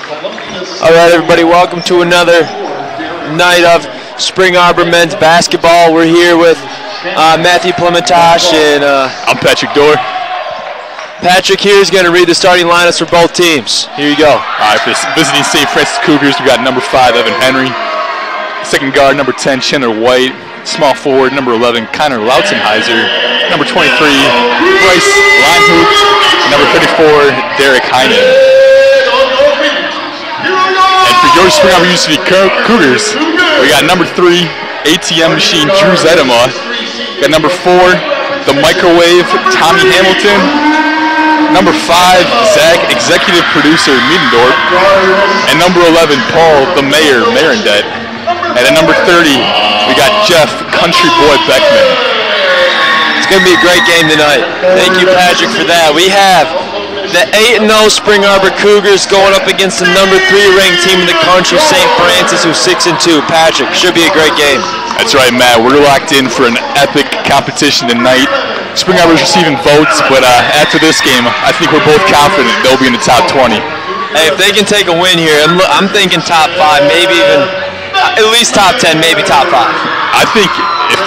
All right, everybody, welcome to another night of Spring Arbor men's basketball. We're here with Matthew Plementosh and I'm Patrick Dorr. Patrick here is going to read the starting lineups for both teams. Here you go. All right, for the visiting St. Francis Cougars, we got number 5, Evan Henry. Second guard, number 10, Chandler White. Small forward, number 11, Connor Lautzenheiser. Number 23, Bryce Linehoop. And number 34, Derek Heinen. And for your Spring Arbor University Cougars, we got number 3, ATM machine, Drew Zedema. Got number 4, the microwave, Tommy Hamilton. Number 5, Zach, executive producer, Miedendorf. And number 11, Paul, the mayor, Marendet. And at number 30, we got Jeff, country boy, Beckman. It's going to be a great game tonight. Thank you, Patrick, for that. We have the 8-0 Spring Arbor Cougars going up against the number 3 ranked team in the country, St. Francis, who's 6-2. Patrick, should be a great game. That's right, Matt. We're locked in for an epic competition tonight. Spring Arbor's receiving votes, but after this game, I think we're both confident they'll be in the top 20. Hey, if they can take a win here, I'm thinking top 5, maybe even at least top 10, maybe top 5. I think if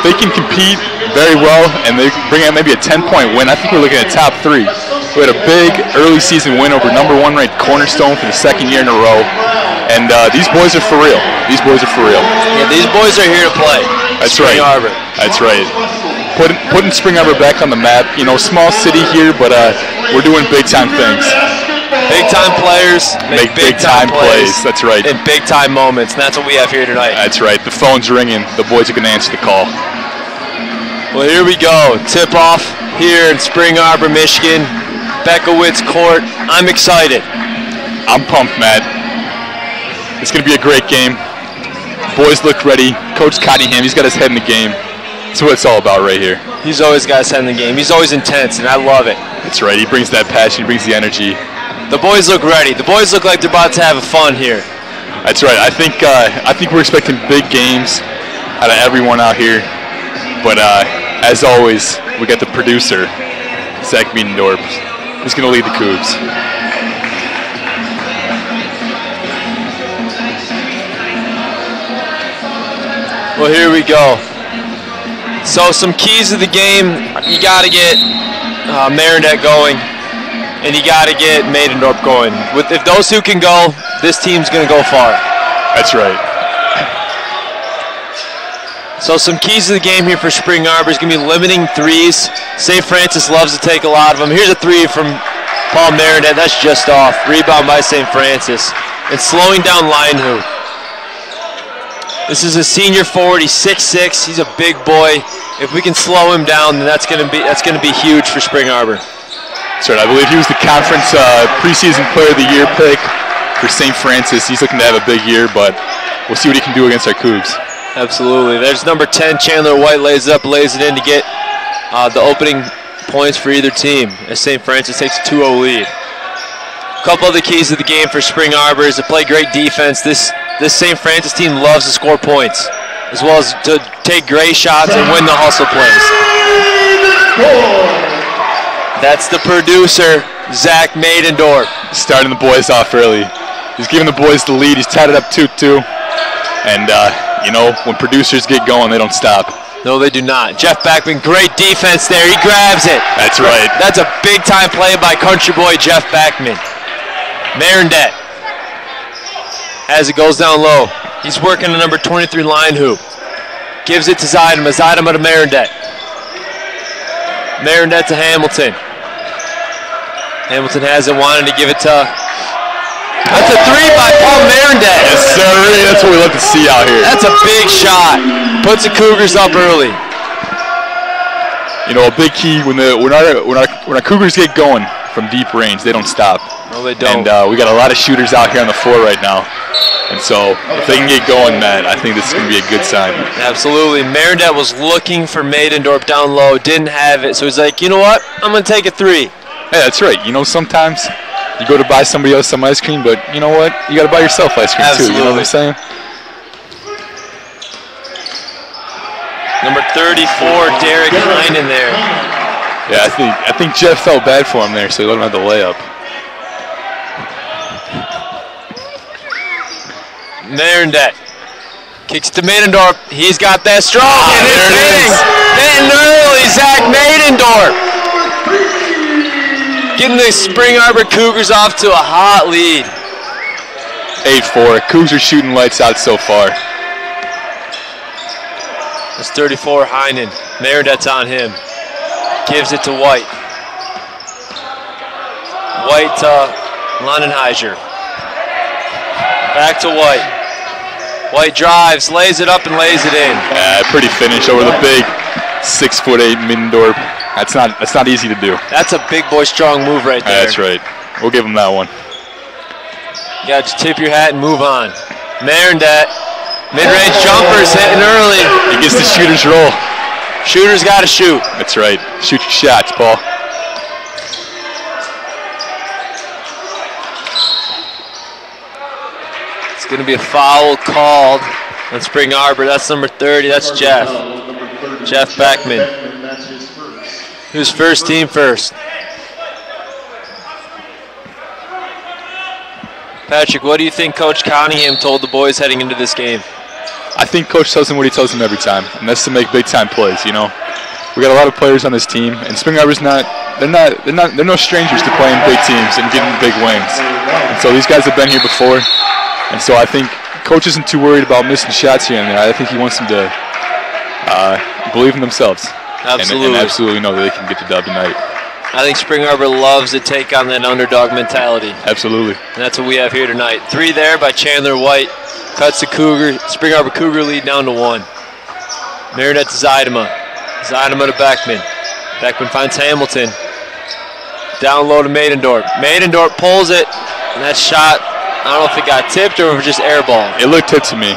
they can compete very well and they bring out maybe a 10-point win, I think we're looking at top 3. We had a big early season win over number 1 ranked Cornerstone for the second year in a row, and these boys are for real. These boys are for real. Yeah, these boys are here to play. That's Spring right. Arbor. That's right. Putting Spring Arbor back on the map. You know, small city here, but we're doing big time things. Big time players make big time plays. That's right. In big time moments, and that's what we have here tonight. That's right. The phone's ringing. The boys are going to answer the call. Well, here we go. Tip off here in Spring Arbor, Michigan. Beckowitz Court. I'm excited. I'm pumped, Matt. It's going to be a great game. Boys look ready. Coach Cottingham, he's got his head in the game. That's what it's all about right here. He's always got his head in the game. He's always intense, and I love it. That's right. He brings that passion. He brings the energy. The boys look ready. The boys look like they're about to have fun here. That's right. I think we're expecting big games out of everyone out here. But as always, we got the producer, Zach Miedendorf. He's going to lead the Cougs. Well, here we go. So some keys of the game, you got to get Marendet going, and you got to get Miedendorf going. If those two can go, this team's going to go far. That's right. So some keys to the game here for Spring Arbor is going to be limiting threes. St. Francis loves to take a lot of them. Here's a 3 from Paul Marendet. That's just off. Rebound by St. Francis. And slowing down Linehoop. This is a senior forward. He's 6'6". He's a big boy. If we can slow him down, then that's going to be huge for Spring Arbor. That's right. I believe he was the conference preseason player of the year pick for St. Francis. He's looking to have a big year, but we'll see what he can do against our Cougs. Absolutely. There's number 10, Chandler White, lays it in to get the opening points for either team as St. Francis takes a 2-0 lead. A couple of the keys of the game for Spring Arbor is to play great defense. This St. Francis team loves to score points, as well as to take great shots and win the hustle plays. That's the producer, Zach Miedendorf. Starting the boys off early. He's giving the boys the lead. He's tied it up 2-2. And, you know, when producers get going, they don't stop. No, they do not. Jeff Beckman, great defense there. He grabs it. That's right. That's a big-time play by country boy Jeff Beckman. Marendet, as it goes down low. He's working the number 23 Linehoop. Gives it to Zeidema. Zeidema to Marendet. Marendet to Hamilton. Hamilton has it, wanted to give it to... That's a 3 by Paul Marendet. Yes, sir. That's what we love to see out here. That's a big shot. Puts the Cougars up early. You know, a big key when our Cougars get going from deep range, they don't stop. No, they don't. And we got a lot of shooters out here on the floor right now. And so if they can get going, Matt, I think this is going to be a good sign. Absolutely. Marendet was looking for Miedendorf down low, didn't have it. So he's like, you know what? I'm going to take a 3. Hey, that's right. You know, sometimes you go to buy somebody else some ice cream, but you know what? You got to buy yourself ice cream too. You know what I'm saying? Number 34, Derek Heinen there. Yeah, I think Jeff felt bad for him there, so he let him have the layup. Marendet kicks to Maidendorp. He's got that strong, and it's hitting early. Zach Maidendorp getting the Spring Arbor Cougars off to a hot lead. 8-4. Cougs are shooting lights out so far. It's 34, Heinen. Marendet's on him. Gives it to White. White to Londenheiser. Back to White. White drives, lays it up and lays it in. Yeah, pretty finish over the big 6'8" Middendorp. That's not easy to do. That's a big boy strong move right there. That's right. We'll give him that one. You got to tip your hat and move on. Marendet, mid-range jumpers hitting early. He gets the shooter's roll. Shooter's got to shoot. That's right. Shoot your shots, Paul. It's going to be a foul called on Spring Arbor. That's number 30. That's Jeff. Jeff Beckman. Who's first team first? Patrick, what do you think Coach Cunningham told the boys heading into this game? I think Coach tells them what he tells them every time, and that's to make big-time plays. You know, we got a lot of players on this team, and Spring Arbor's they're no strangers to playing big teams and getting big wins. And so these guys have been here before, and so I think Coach isn't too worried about missing shots here and there. I think he wants them to believe in themselves. Absolutely. And absolutely know that they can get the dub tonight. I think Spring Arbor loves to take on that underdog mentality. Absolutely. And that's what we have here tonight. 3 there by Chandler White. Cuts the Spring Arbor Cougar lead down to 1. Marendet to Zeidema. Zeidema to Beckman. Beckman finds Hamilton. Down low to Maidendorp. Maidendorp pulls it, and that shot, I don't know if it got tipped or if it just airballed. It looked tipped to me.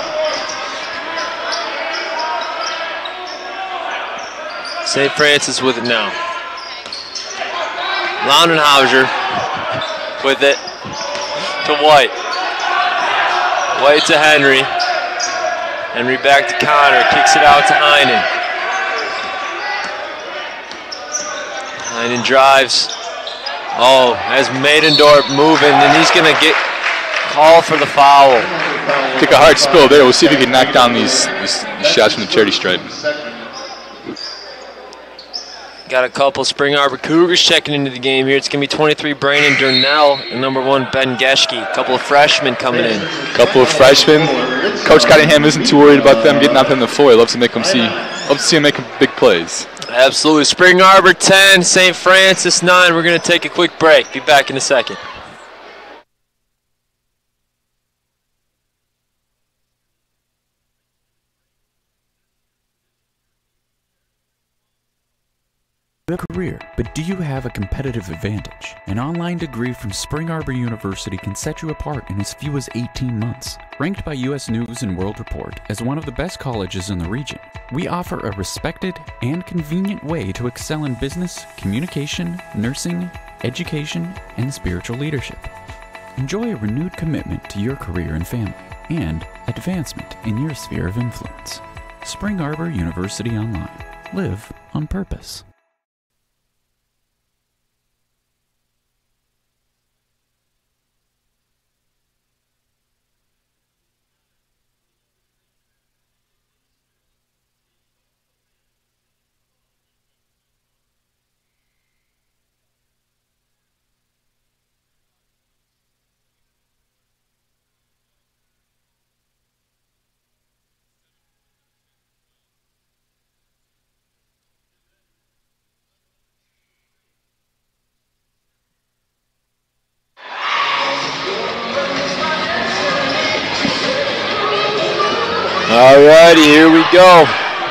St. Francis with it now. Londenhauser with it to White. White to Henry. Henry back to Connor. Kicks it out to Heinen. Heinen drives. Oh, has Maidendorp moving, and he's going to get called for the foul. Took a hard spill there. We'll see if he can knock down these shots from the charity stripe. Got a couple Spring Arbor Cougars checking into the game here. It's going to be 23 Brandon Durnell and number 1 Ben Geschke. A couple of freshmen coming in. Couple of freshmen. Coach Cunningham isn't too worried about them getting out there in the floor. He loves to make them see him making big plays. Absolutely. Spring Arbor 10, St. Francis 9. We're going to take a quick break. Be back in a second. A career, but do you have a competitive advantage? An online degree from Spring Arbor University can set you apart in as few as 18 months. Ranked by U.S. News and World Report as one of the best colleges in the region, we offer a respected and convenient way to excel in business, communication, nursing, education, and spiritual leadership. Enjoy a renewed commitment to your career and family, and advancement in your sphere of influence. Spring Arbor University Online. Live on purpose. Alrighty, here we go.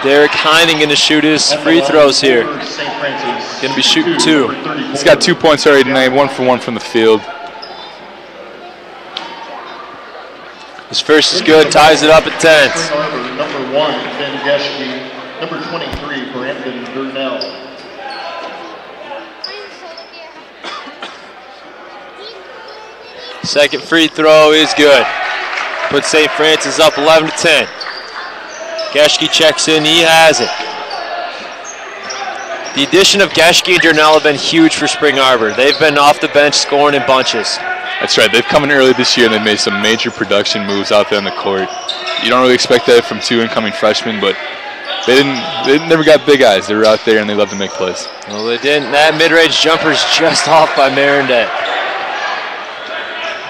Derek Heinen going to shoot his free throws here. Going to be shooting 2. He's got 2 points already tonight, 1 for 1 from the field. His first is good, ties it up at 10. Number 1, Ben Geschke. Number 23, Brandon Durnell. Second free throw is good. Puts St. Francis up 11-10. Geschke checks in, he has it. The addition of Geschke and Durnell have been huge for Spring Arbor. They've been off the bench scoring in bunches. That's right. They've come in early this year and they've made some major production moves out there on the court. You don't really expect that from two incoming freshmen, but they never got big eyes. They were out there and they love to make plays. Well, they didn't. That mid-range jumper's just off by Marindet.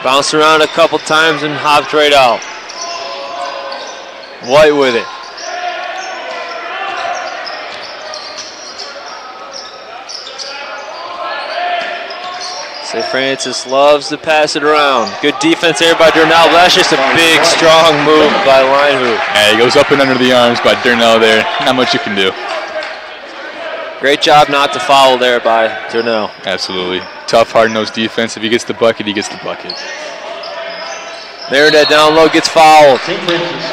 Bounced around a couple times and hopped right out. White with it. St. Francis loves to pass it around. Good defense there by Durnell, but that's just a big, strong move by Linehoop. Yeah, he goes up and under the arms by Durnell there. Not much you can do. Great job not to foul there by Durnell. Absolutely. Tough, hard-nosed defense. If he gets the bucket, he gets the bucket. Marindet down low gets fouled.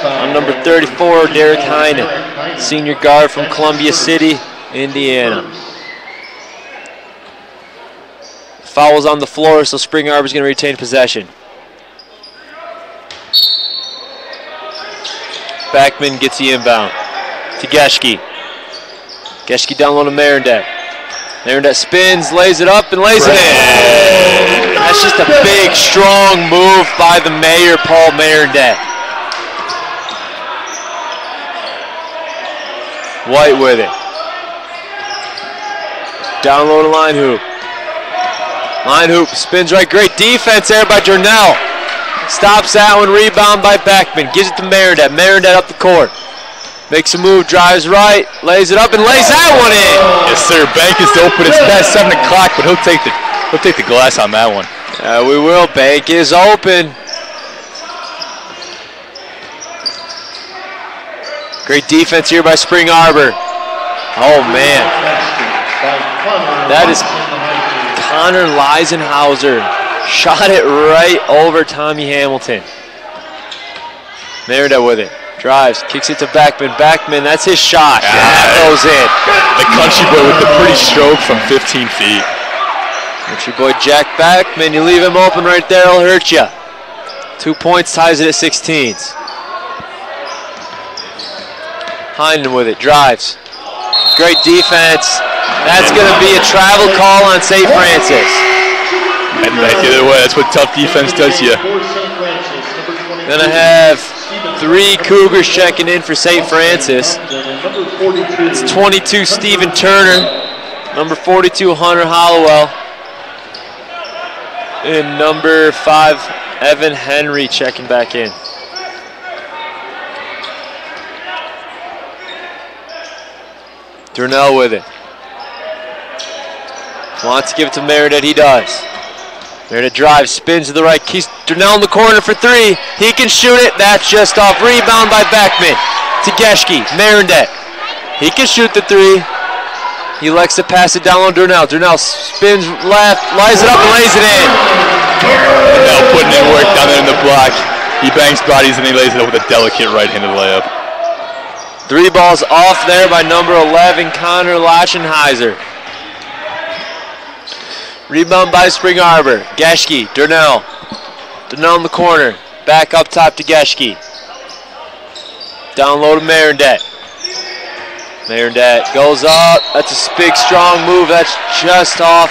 On number 34, Derek Heinen, senior guard from Columbia City, Indiana. Foul is on the floor, so Spring Arbor's going to retain possession. Backman gets the inbound to Geschke. Geschke down low to Marindet. Marindet spins, lays it up, and lays it in. That's just a big, strong move by the mayor, Paul Marindet. White with it. Down low to Linehoop. Linehoop spins right. Great defense there by Durnell. Stops that one. Rebound by Beckman. Gives it to Marindet. Marindet up the court. Makes a move. Drives right. Lays it up and lays that one in. Yes, sir. Bank is open. It's past 7 o'clock, but he'll take the glass on that one. We will. Bank is open. Great defense here by Spring Arbor. Oh man. That is Connor Leisenhauser. Shot it right over Tommy Hamilton. Marindet with it. Drives, kicks it to Beckman. Beckman, that's his shot. That goes in. The country boy with the pretty stroke from 15 feet. Country boy Jack Beckman, you leave him open right there, it'll hurt you. 2 points, ties it at 16s. Heinen with it, drives. Great defense. That's going to be a travel call on St. Francis. And back the other way, that's what tough defense does to you. Going to have 3 Cougars checking in for St. Francis. It's 22, Stephen Turner. Number 42, Hunter Hollowell. And number 5, Evan Henry checking back in. Durnell with it. Wants to give it to Marindet, he does. Marindet drives, spins to the right, keeps Durnell in the corner for 3. He can shoot it, that's just off. Rebound by Beckman to Geschke, Marindet. He can shoot the 3. He likes to pass it down on Durnell. Durnell spins left, lies it up and lays it in. Durnell putting in work down there in the block. He bangs bodies and he lays it up with a delicate right-handed layup. 3 balls off there by number 11, Connor Leisenhauser. Rebound by Spring Arbor. Geschke, Durnell. Durnell in the corner. Back up top to Geschke. Down low to Marindet. Marindet goes up. That's a big, strong move. That's just off.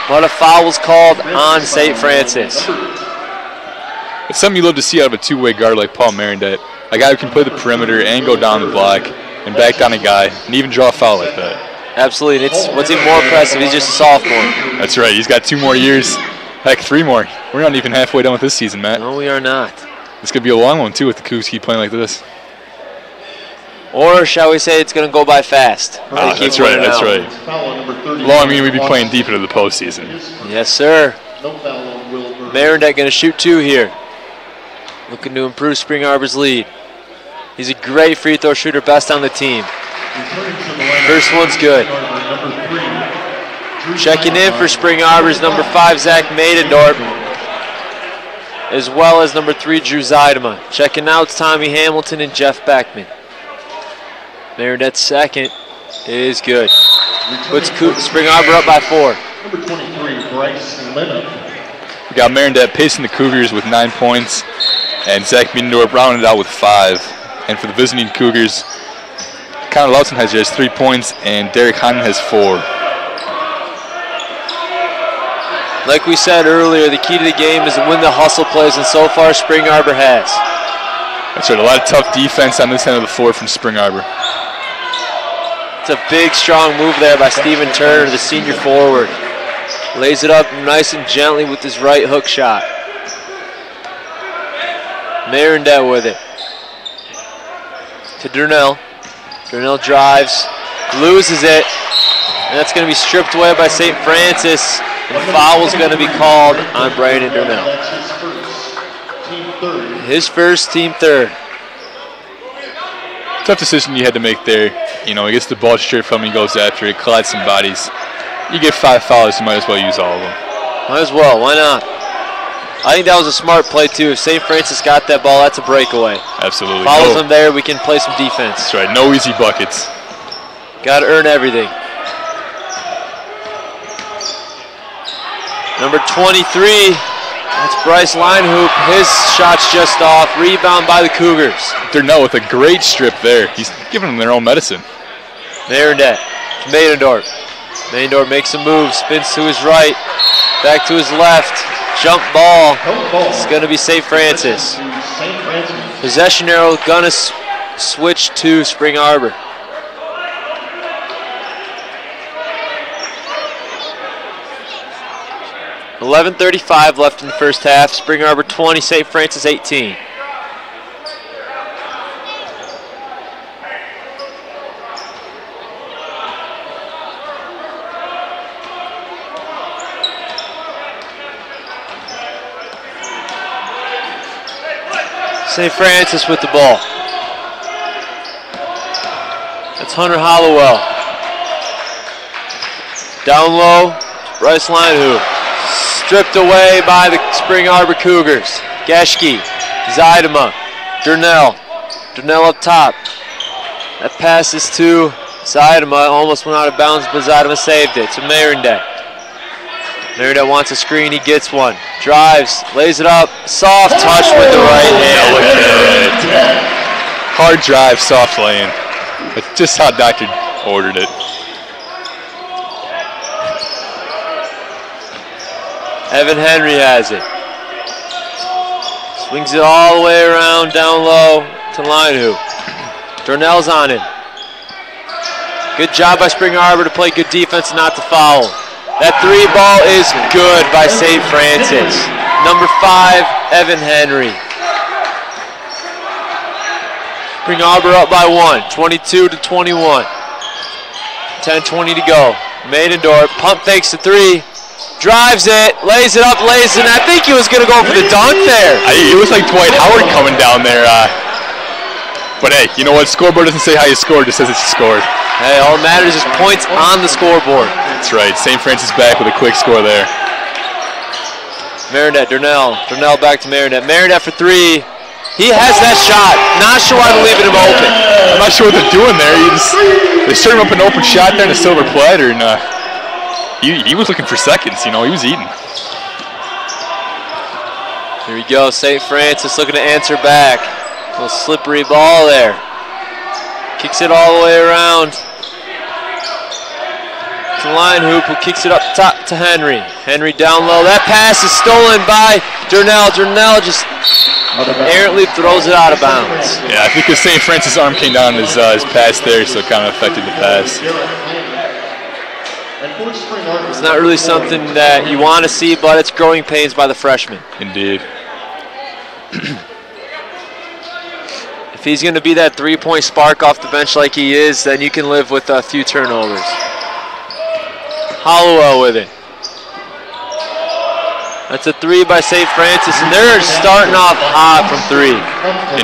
But a foul was called on St. Francis. It's something you love to see out of a two-way guard like Paul Marindet. A guy who can play the perimeter and go down the block and back down a guy and even draw a foul like that. Absolutely. And what's even more impressive, he's just a sophomore. That's right. He's got 2 more years. Heck, 3 more. We're not even halfway done with this season, Matt. No, we are not. This could be a long one, too, if the Cougs keep playing like this. Or shall we say it's going to go by fast? That's right, that's right. Long mean we'd be playing deep into the postseason. Yes, sir. Marindet going to shoot 2 here. Looking to improve Spring Arbor's lead. He's a great free throw shooter, best on the team. First one's good. Checking in for Spring Arbor's number 5, Zach Maidendorp, as well as number 3, Drew Zeidema. Checking out Tommy Hamilton and Jeff Beckman. Marinet's second is good. Puts Spring Arbor up by 4. Number 23, Bryce Lennon. We got Marindet pacing the Cougars with 9 points, and Zach Maidendorp rounded out with 5. And for the visiting Cougars, Connor Leisenhauser has 3 points, and Derek Heinen has 4. Like we said earlier, the key to the game is to win the hustle plays, and so far Spring Arbor has. That's right, a lot of tough defense on this end of the floor from Spring Arbor. It's a big, strong move there by Steven Turner, the senior forward. Lays it up nice and gently with his right hook shot. Marindet with it. To Durnell. Durnell drives, loses it, and that's going to be stripped away by St. Francis. And foul's going to be called on Brandon Durnell. His first, team third. Tough decision you had to make there. You know, he gets the ball straight from him, he goes after it, collides some bodies. You get 5 fouls, you might as well use all of them. Might as well, why not? I think that was a smart play too. If St. Francis got that ball, that's a breakaway. Absolutely. Follows them there, we can play some defense. That's right, no easy buckets. Got to earn everything. Number 23, that's Bryce Linehoop. His shot's just off. Rebound by the Cougars. Durnell with a great strip there. He's giving them their own medicine. Marindet to Maidendorp. Maidendorp makes a move, spins to his right, back to his left. Jump ball. It's going to be St. Francis. Possession arrow going to switch to Spring Arbor. .11:35 left in the first half. Spring Arbor 20, St. Francis 18. St. Francis with the ball. That's Hunter Hollowell. Down low, Bryce Linehoop. Stripped away by the Spring Arbor Cougars. Geschke, Zeidema, Durnell. Durnell up top. That passes to Zeidema. Almost went out of bounds, but Zeidema saved it. To Marindet. Marindet wants a screen. He gets one. Drives, lays it up. Soft touch with the right hand. Hard drive, soft laying. That's just how Doctor ordered it. Evan Henry has it. Swings it all the way around, down low to Linehoop. Durnell's on it. Good job by Spring Arbor to play good defense and not to foul. That 3 ball is good by St. Francis. Number 5, Evan Henry. Spring Arbor up by 1, 22-21. 10:20 to go. Maidendorp pump fakes the 3. Drives it, lays it up, lays it, and I think he was going to go for the dunk there. It was like Dwight Howard coming down there. But hey, you know what? Scoreboard doesn't say how you scored, it just says it's scored. Hey, all that matters is points on the scoreboard. That's right. St. Francis back with a quick score there. Marindet, Durnell. Durnell back to Marindet. Marindet for 3. He has that shot. Not sure why they're leaving him open. I'm not sure what they're doing there. They served him up an open shot there in a silver platter, and he was looking for seconds. You know, he was eating. Here we go. St. Francis looking to answer back. A little slippery ball there. Kicks it all the way around to Linehoop, who kicks it up top to Henry. Henry down low. That pass is stolen by Durnell. Durnell just errantly throws it out of bounds. Yeah, I think the St. Francis arm came down his pass there, so it kind of affected the pass. It's not really something that you want to see, but it's growing pains by the freshman. Indeed. If he's going to be that 3-point spark off the bench like he is, then you can live with a few turnovers. Hollowell with it. That's a 3 by St. Francis, and they're starting off hot from 3.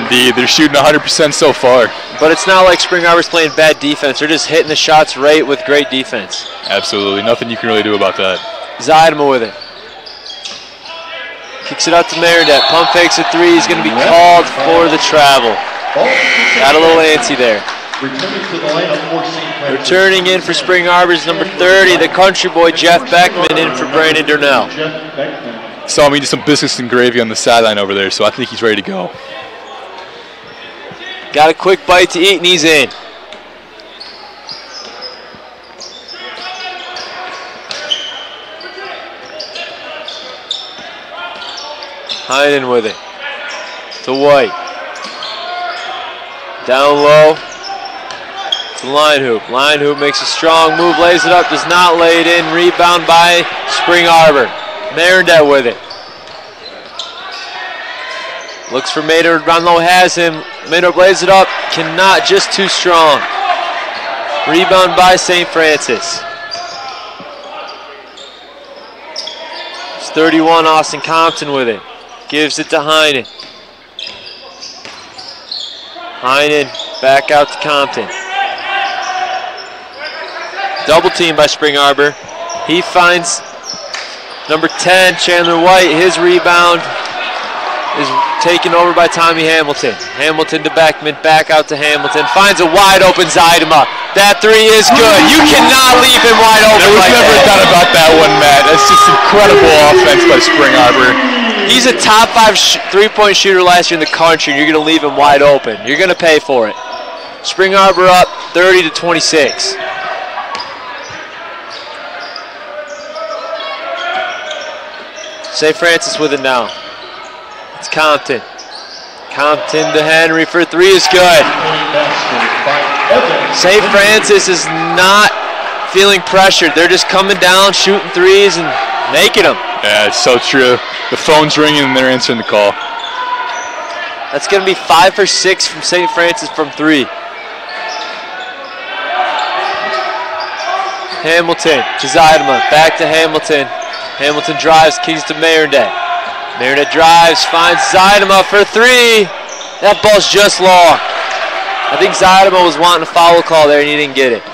Indeed, they're shooting 100% so far. But it's not like Spring Arbor's playing bad defense. They're just hitting the shots right with great defense. Absolutely, nothing you can really do about that. Zeidema with it. Kicks it out to Marindet. Pump fakes a 3. He's going to be called for the travel. Got a little antsy there. Returning in for Spring Arbor's number 30, the country boy Jeff Beckman in for Brandon Durnell. Saw him eating some biscuits and gravy on the sideline over there, so I think he's ready to go. Got a quick bite to eat and he's in. Heinen with it. To White. Down low. To Line Hoop. Line Hoop makes a strong move, lays it up, does not lay it in. Rebound by Spring Arbor. Marinette with it. Looks for Maynard, down low, has him. Maynard lays it up, cannot, just too strong. Rebound by St. Francis. It's 31, Austin Compton with it. Gives it to Heinen. Heinen back out to Compton. Double team by Spring Arbor. He finds number 10, Chandler White. His rebound is taken over by Tommy Hamilton. Hamilton to Beckman, back out to Hamilton. Finds a wide open Zeidema. That three is good. You cannot leave him wide open. There was like never a doubt about that one, Matt. That's just incredible offense by Spring Arbor. He's a top 5 3-point shooter last year in the country, and you're going to leave him wide open. You're going to pay for it. Spring Arbor up 30-26. St. Francis with it now. It's Compton. Compton to Henry for three is good. St. Francis is not feeling pressured. They're just coming down, shooting threes, and making them. Yeah, it's so true. The phone's ringing and they're answering the call. That's going to be 5 for 6 from St. Francis from three. Hamilton to Zeidema. Back to Hamilton. Hamilton drives, keys to Marinette. Marinette drives, finds Zeidema for three. That ball's just long. I think Zeidema was wanting a foul call there and he didn't get it.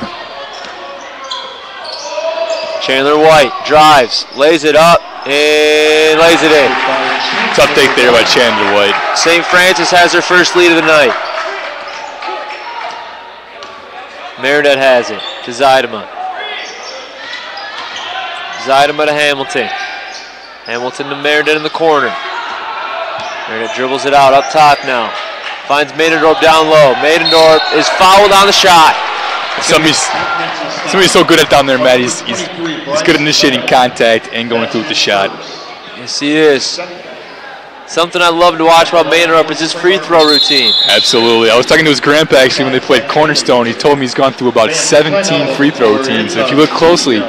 Chandler White drives, lays it up, and lays it in. Tough take there by Chandler White. St. Francis has their first lead of the night. Marinette has it to Zeidema. Zeidema to Hamilton. Hamilton to Marinette in the corner. Marinette dribbles it out up top now. Finds Maidendorp down low. Maidendorp is fouled on the shot. Somebody's so good at down there, Matt. He's good at initiating contact and going through with the shot. Yes, he is. Something I love to watch about Maidendorp is his free throw routine. Absolutely. I was talking to his grandpa actually when they played Cornerstone. He told me he's gone through about 17 free throw routines. And if you look closely,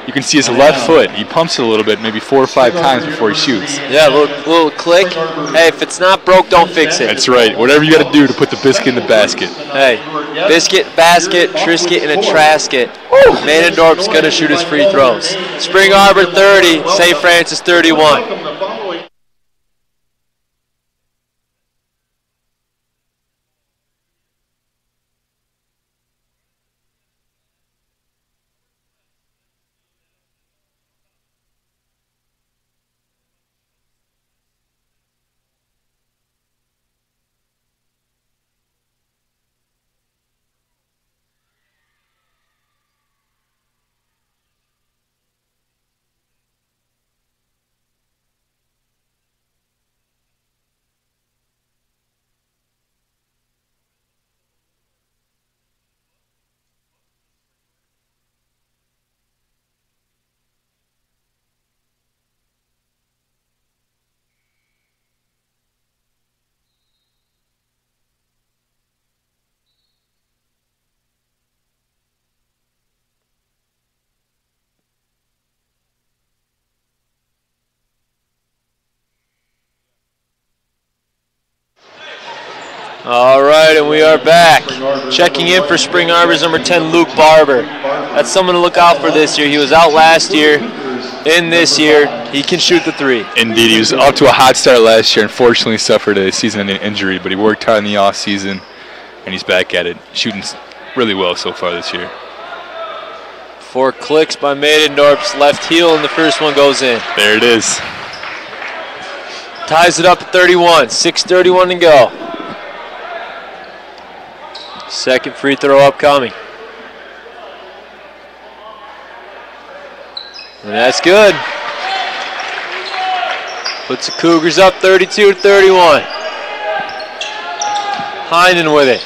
you can see his left foot. He pumps it a little bit, maybe 4 or 5 times before he shoots. Yeah, a little click. Hey, if it's not broke, don't fix it. That's right. Whatever you got to do to put the biscuit in the basket. Hey, biscuit, basket, Trisket, and a Trasket. Maidendorp's going to shoot his free throws. Spring Arbor 30, St. Francis 31. All right, and we are back. Checking in for Spring Arbor's number 10, Luke Barber. That's someone to look out for this year. He was out last year. In this year, he can shoot the three. Indeed, he was up to a hot start last year. Unfortunately, suffered a season-ending injury, but he worked hard in the off-season, and he's back at it, shooting really well so far this year. 4 clicks by Maidendorp's left heel, and the first one goes in. There it is. Ties it up at 31. 6:31 to go. Second free throw upcoming. And that's good. Puts the Cougars up 32-31. Heinen with it.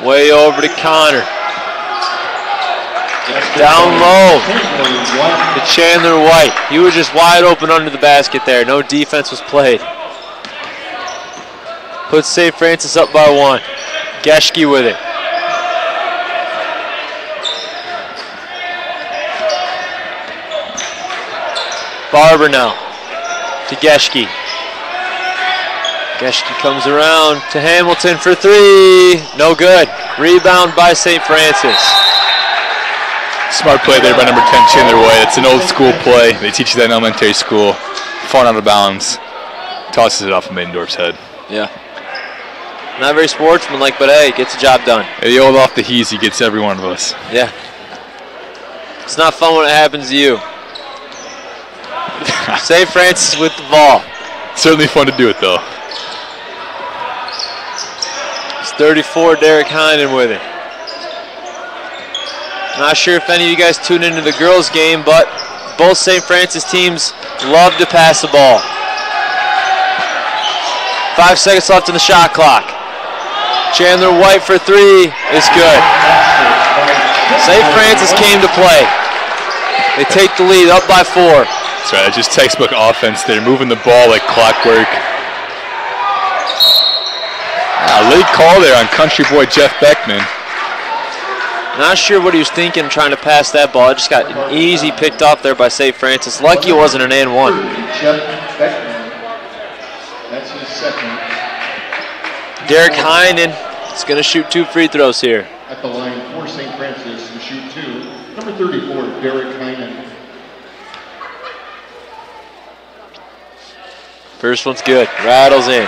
Way over to Connor. Down low to Chandler White. He was just wide open under the basket there. No defense was played. Puts St. Francis up by 1. Geschke with it. Barber now to Geschke. Geschke comes around to Hamilton for 3. No good. Rebound by St. Francis. Smart play there by number 10, Chandler White. It's an old school play. They teach you that in elementary school. Falling out of bounds. Tosses it off of Middendorf's head. Yeah. Not very sportsmanlike, but hey, gets the job done. The old off the he's, he gets every one of us. Yeah. It's not fun when it happens to you. St. Francis with the ball. Certainly fun to do it, though. It's 34, Derek Heinen with it. Not sure if any of you guys tuned into the girls' game, but both St. Francis teams love to pass the ball. 5 seconds left in the shot clock. Chandler White for 3 is good. St. Francis came to play. They take the lead up by 4. That's right, it's just textbook offense. They're moving the ball like clockwork. Late call there on country boy Jeff Beckman. Not sure what he was thinking trying to pass that ball. It just got easy picked off there by St. Francis. Lucky it wasn't an and 1. Jeff Beckman. That's his second. Derek Heinen is going to shoot 2 free throws here. At the line for St. Francis to shoot 2. Number 34, Derek Heinen. First one's good. Rattles in.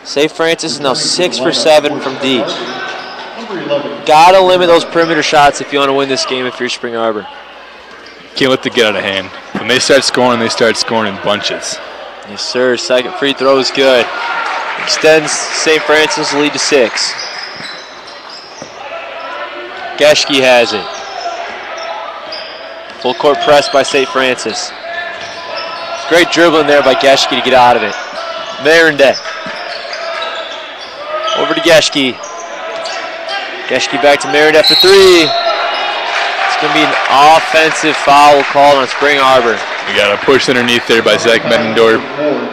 St. Francis is now 6 for 7 from deep. Gotta limit those perimeter shots if you want to win this game if you're Spring Arbor. Can't let it get out of hand. When they start scoring in bunches. Yes, sir. Second free throw is good. Extends St. Francis' lead to 6. Geschke has it. Full court press by St. Francis. Great dribbling there by Geschke to get out of it. Marendet. Over to Geschke. Geschke back to Marendet for 3. It's going to be an offensive foul called on Spring Arbor. We got a push underneath there by Zach Middendorf.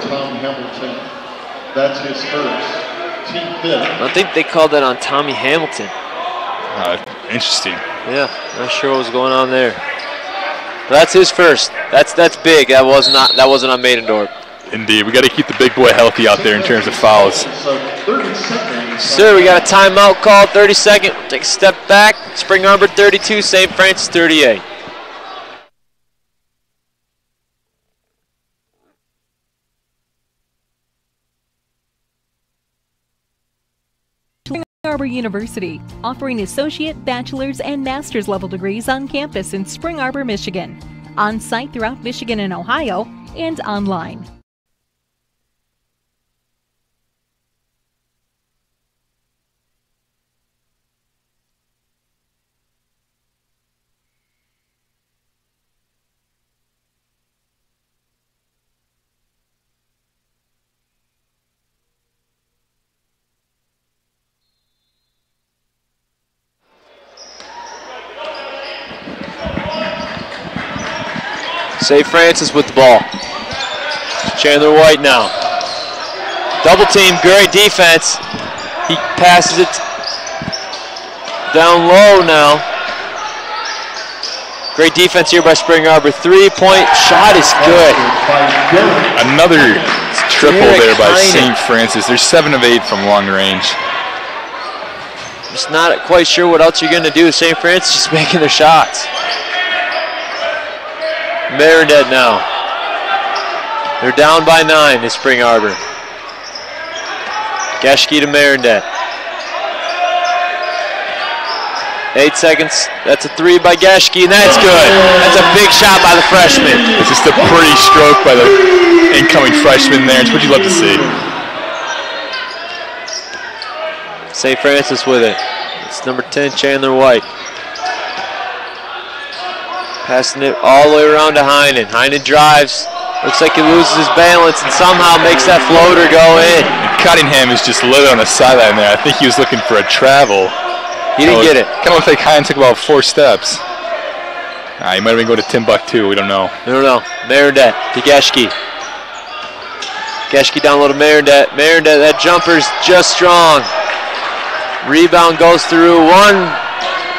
Tom Hamilton. That's his first. Team 5th. I think they called that on Tommy Hamilton. Interesting. Yeah, not sure what was going on there. But that's his first. That's big. That wasn't on Middendorf. Indeed, we got to keep the big boy healthy out there in terms of fouls. So 30 seconds. Sir, we got a timeout called. 30 second. Take a step back. Spring Arbor 32, St. Francis 38. Spring Arbor University, offering associate, bachelor's, and master's level degrees on campus in Spring Arbor, Michigan. On site throughout Michigan and Ohio, and online. St. Francis with the ball. Chandler White now. Double team, great defense. He passes it down low now. Great defense here by Spring Arbor. 3-point shot is good. Another triple there by St. Francis. They're 7 of 8 from long range. Just not quite sure what else you're going to do. St. Francis just making their shots. Marendet now. They're down by 9 to Spring Arbor. Geschke to Marendet. 8 seconds. That's a 3 by Geschke, and that's good. That's a big shot by the freshman. It's just a pretty stroke by the incoming freshman there. It's what you love to see. St. Francis with it. It's number 10, Chandler White. Passing it all the way around to Heinen. Heinen drives. Looks like he loses his balance and somehow makes that floater go in. And Cottingham is just lit on the sideline there. I think he was looking for a travel. He didn't get it. Kind of looked like Hine took about 4 steps. He might have been going to Timbuktu. We don't know. I don't know. Marindet to Geschke. Geschke down low to Marindet. Marindet, that jumper's just strong. Rebound goes through one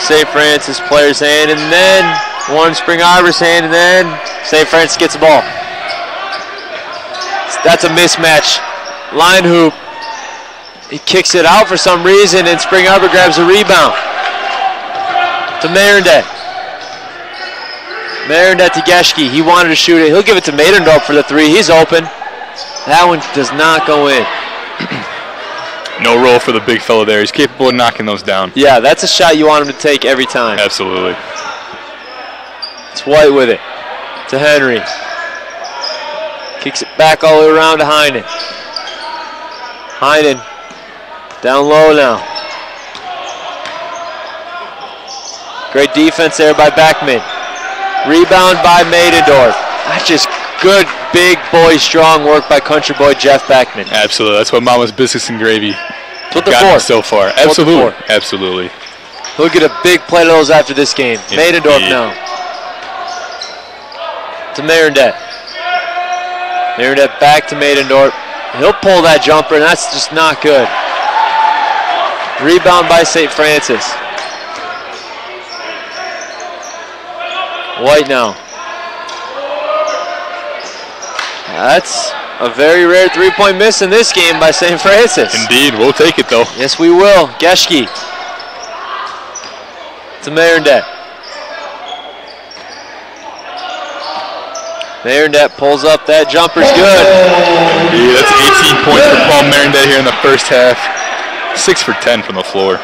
St. Francis player's hand, and then one Spring Arbor's hand, and then St. Francis gets the ball. That's a mismatch. Line hoop. He kicks it out for some reason, and Spring Arbor grabs a rebound. To Marindet. Marindet to Geschke. He wanted to shoot it. He'll give it to Maidendorf for the 3. He's open. That one does not go in. No roll for the big fella there. He's capable of knocking those down. Yeah, that's a shot you want him to take every time. Absolutely. It's White with it. To Henry. Kicks it back all the way around to Heinen. Heinen down low now. Great defense there by Beckman. Rebound by Maidendorf. That's just good, big boy, strong work by country boy Jeff Beckman. Absolutely. That's what Mama's Biscuits and Gravy What the got for? so far. Absolutely. Absolutely. He'll get a big plate of those after this game. Maidendorf now. To Marindet. Marindet back to Maidendorf. He'll pull that jumper, and that's just not good. Rebound by St. Francis. White now. That's a very rare three-point miss in this game by St. Francis. Indeed. We'll take it, though. Yes, we will. Geschke. To Marindet. Marindet pulls up. That jumper's good. Yeah, that's 18 points for Paul Marindet here in the first half. 6 for 10 from the floor.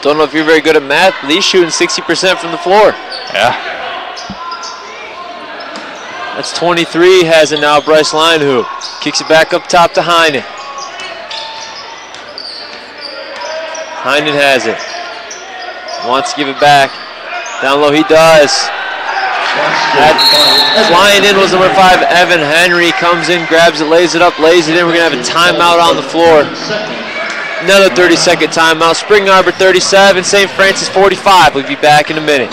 Don't know if you're very good at math, but he's shooting 60% from the floor. Yeah. That's 23, has it now, Bryce Linehoop. Kicks it back up top to Heinen. Heinen has it. Wants to give it back. Down low he does. Flying in was number 5, Evan Henry. Comes in, grabs it, lays it up, lays it in. We're going to have a timeout on the floor. Another 30-second timeout. Spring Arbor 37, St. Francis 45. We'll be back in a minute.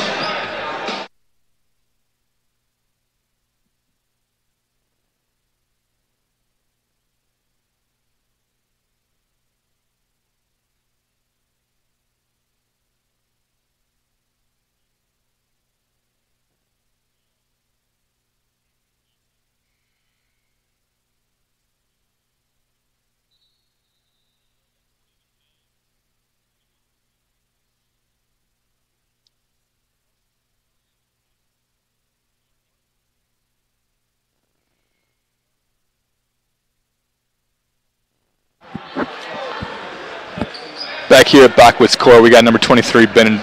Back here at Bachwitz Court, we got number 23, Brendan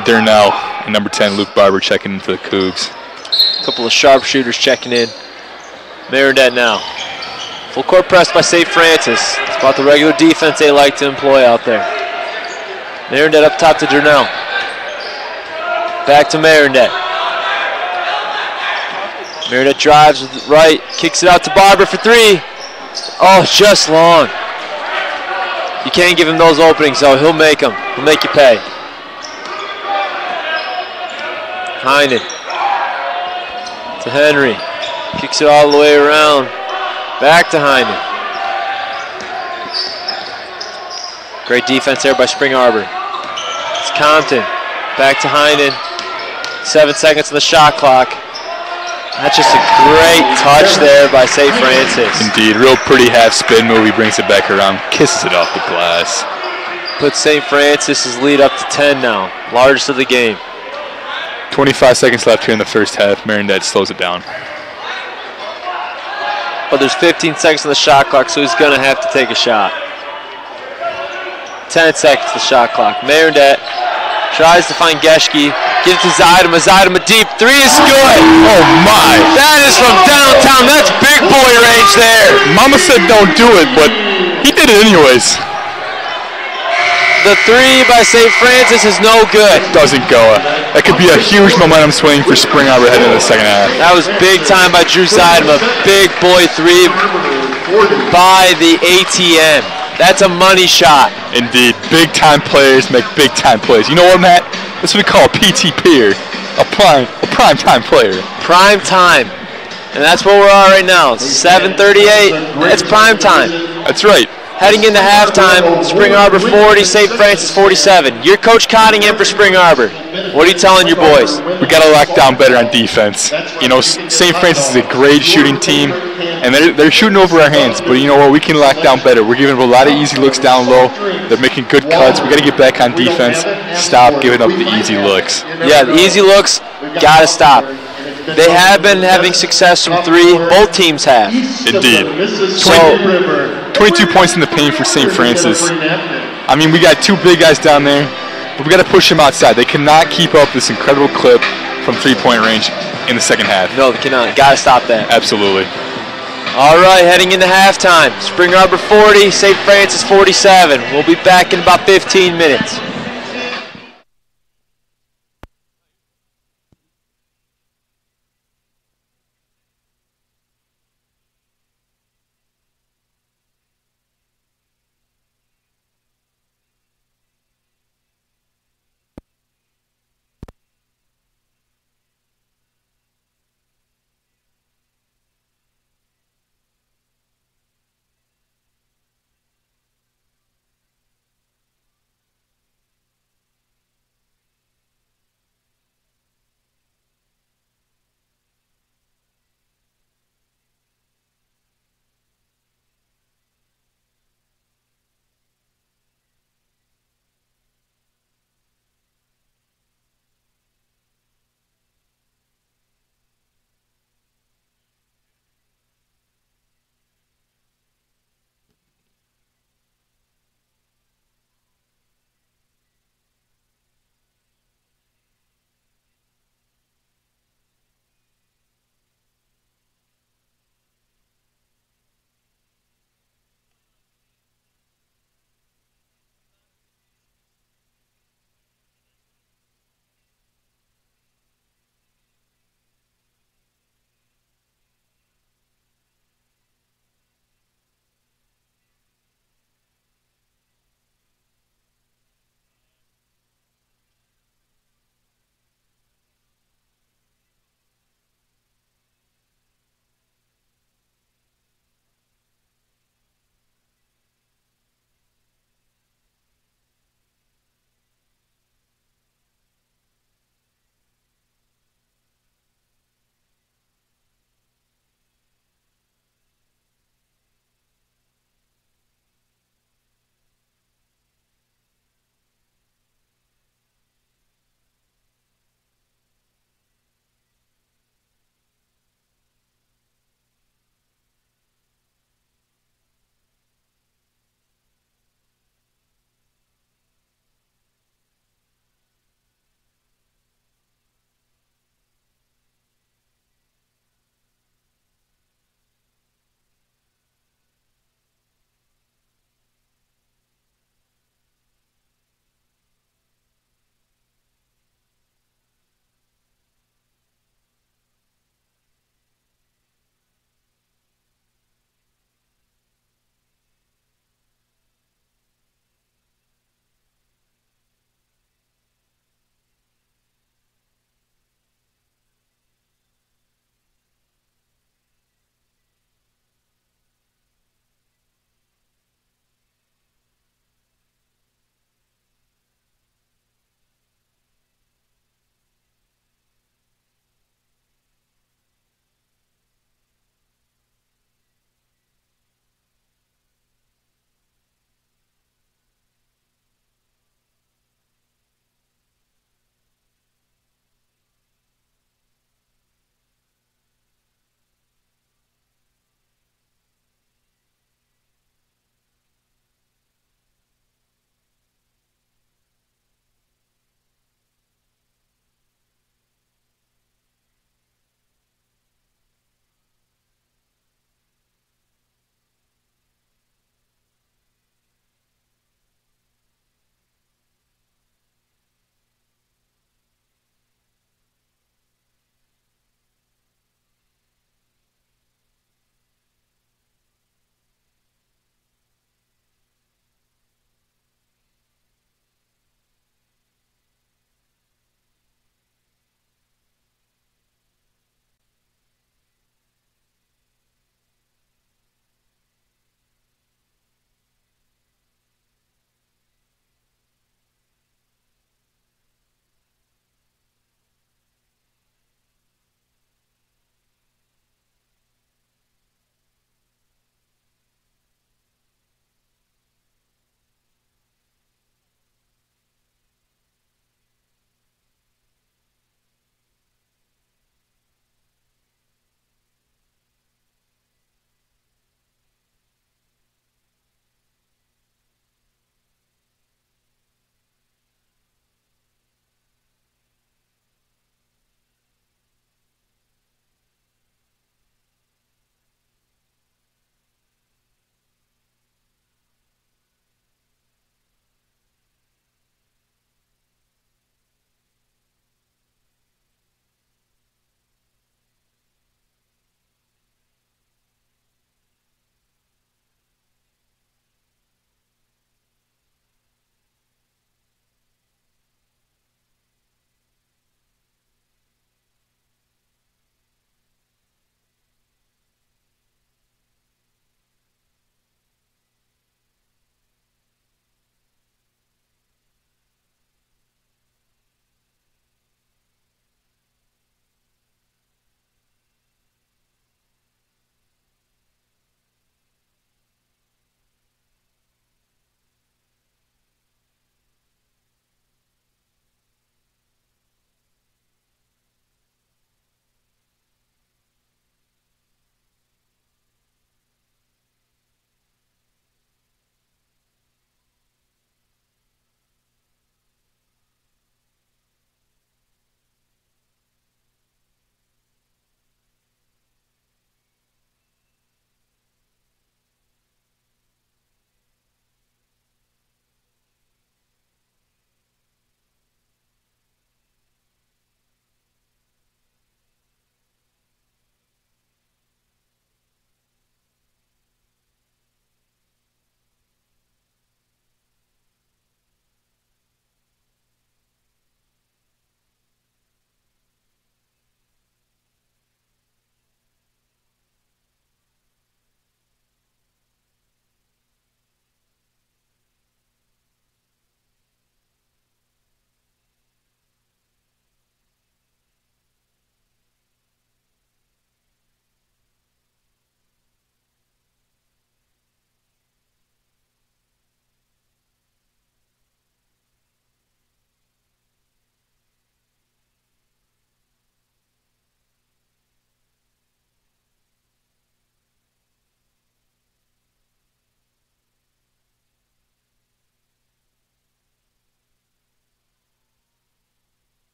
Durnell, and number 10, Luke Barber, checking in for the Cougs. A couple of sharpshooters checking in. Marindet now. Full court press by St. Francis. It's about the regular defense they like to employ out there. Marindet up top to Durnell. Back to Marindet. Marindet drives with the right, kicks it out to Barber for 3. Oh, just long. You can't give him those openings, though. He'll make them. He'll make you pay. Heinen to Henry. Kicks it all the way around. Back to Heinen. Great defense there by Spring Arbor. It's Compton. Back to Heinen. 7 seconds on the shot clock. That's just a great touch there by St. Francis. Indeed, real pretty half spin move. He brings it back around, kisses it off the glass. Puts St. Francis's lead up to 10 now, largest of the game. 25 seconds left here in the first half. Marindet slows it down. But there's 15 seconds on the shot clock, so he's going to have to take a shot. 10 seconds to the shot clock. Marindet tries to find Geschke. Gives it to Zeidema. Zeidema deep. 3 is good. Oh, my. That is from downtown. That's big boy range there. Mama said don't do it, but he did it anyways. The 3 by St. Francis is no good. Doesn't go. That could be a huge momentum swing for Spring Arbor heading into the second half. That was big time by Drew Zeidema. Big boy 3 by the ATM. That's a money shot. Indeed, big-time players make big-time plays. You know what, Matt? That's what we call a PTP here, a prime-time player. Prime time. And that's where we are right now. 7:38. It's prime time. That's right. Heading into halftime, Spring Arbor 40, St. Francis 47. You're Coach Cottingham for Spring Arbor. What are you telling your boys? We got to lock down better on defense. You know, St. Francis is a great shooting team, and they're shooting over our hands. But you know what? We can lock down better. We're giving them a lot of easy looks down low. They're making good cuts. We got to get back on defense. Stop giving up the easy looks. Yeah, the easy looks, got to stop. They have been having success from three. Both teams have. Indeed. So 22 points in the paint for St. Francis. I mean, we got two big guys down there, but we got to push them outside. They cannot keep up this incredible clip from three-point range in the second half. no, they cannot. Got to stop that. Absolutely. All right, heading into halftime. Spring Arbor 40, St. Francis 47. We'll be back in about 15 minutes.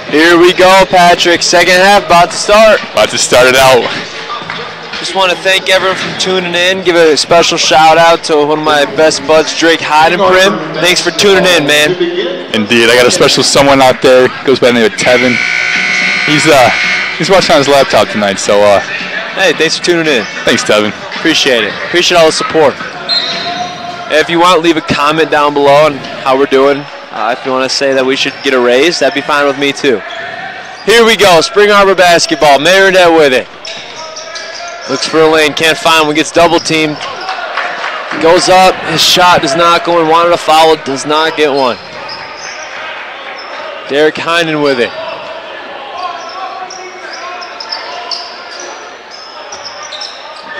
Here we go, Patrick. Second half about to start. About to start it out. Just want to thank everyone for tuning in. Give a special shout out to one of my best buds, Drake Heidenprim. Thanks for tuning in, man. Indeed, I got a special someone out there. Goes by the name of Tevin. He's watching on his laptop tonight, so hey, thanks for tuning in. Thanks, Tevin. Appreciate it. Appreciate all the support. If you want, leave a comment down below on how we're doing. If you want to say that we should get a raise, that'd be fine with me too. Here we go, Spring Arbor basketball. Marinette with it. Looks for a lane, can't find one, gets double teamed. Goes up, his shot does not go in, wanted a foul, does not get one. Derek Heinen with it.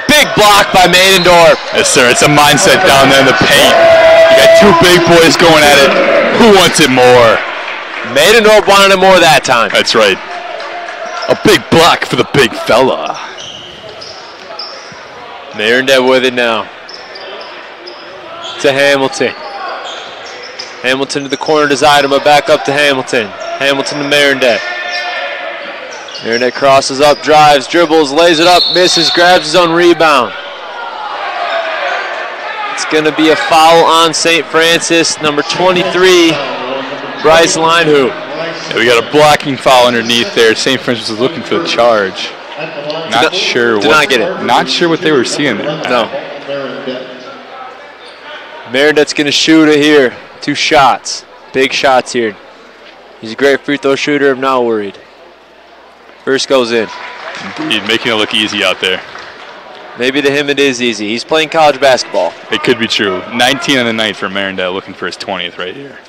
Big block by Maidendorf. Yes, sir. It's a mindset down there in the paint. You got two big boys going at it. Who wants it more? Maidendorf wanted it more that time. That's right. A big block for the big fella. Marinette with it now. To Hamilton. Hamilton to the corner to Zeidema, back up to Hamilton. Hamilton to Marinette. Marinette crosses up, drives, dribbles, lays it up, misses, grabs his own rebound. It's going to be a foul on St. Francis, number 23, Bryce Linehoop. Yeah, we got a blocking foul underneath there. St. Francis was looking for the charge. Not sure what they were seeing there. No. Marinette's going to shoot it here. 2 shots. Big shots here. He's a great free throw shooter. I'm not worried. First goes in. Indeed, making it look easy out there. Maybe to him it is easy. He's playing college basketball. It could be true. 19 on the night for Marinette, looking for his 20th right here.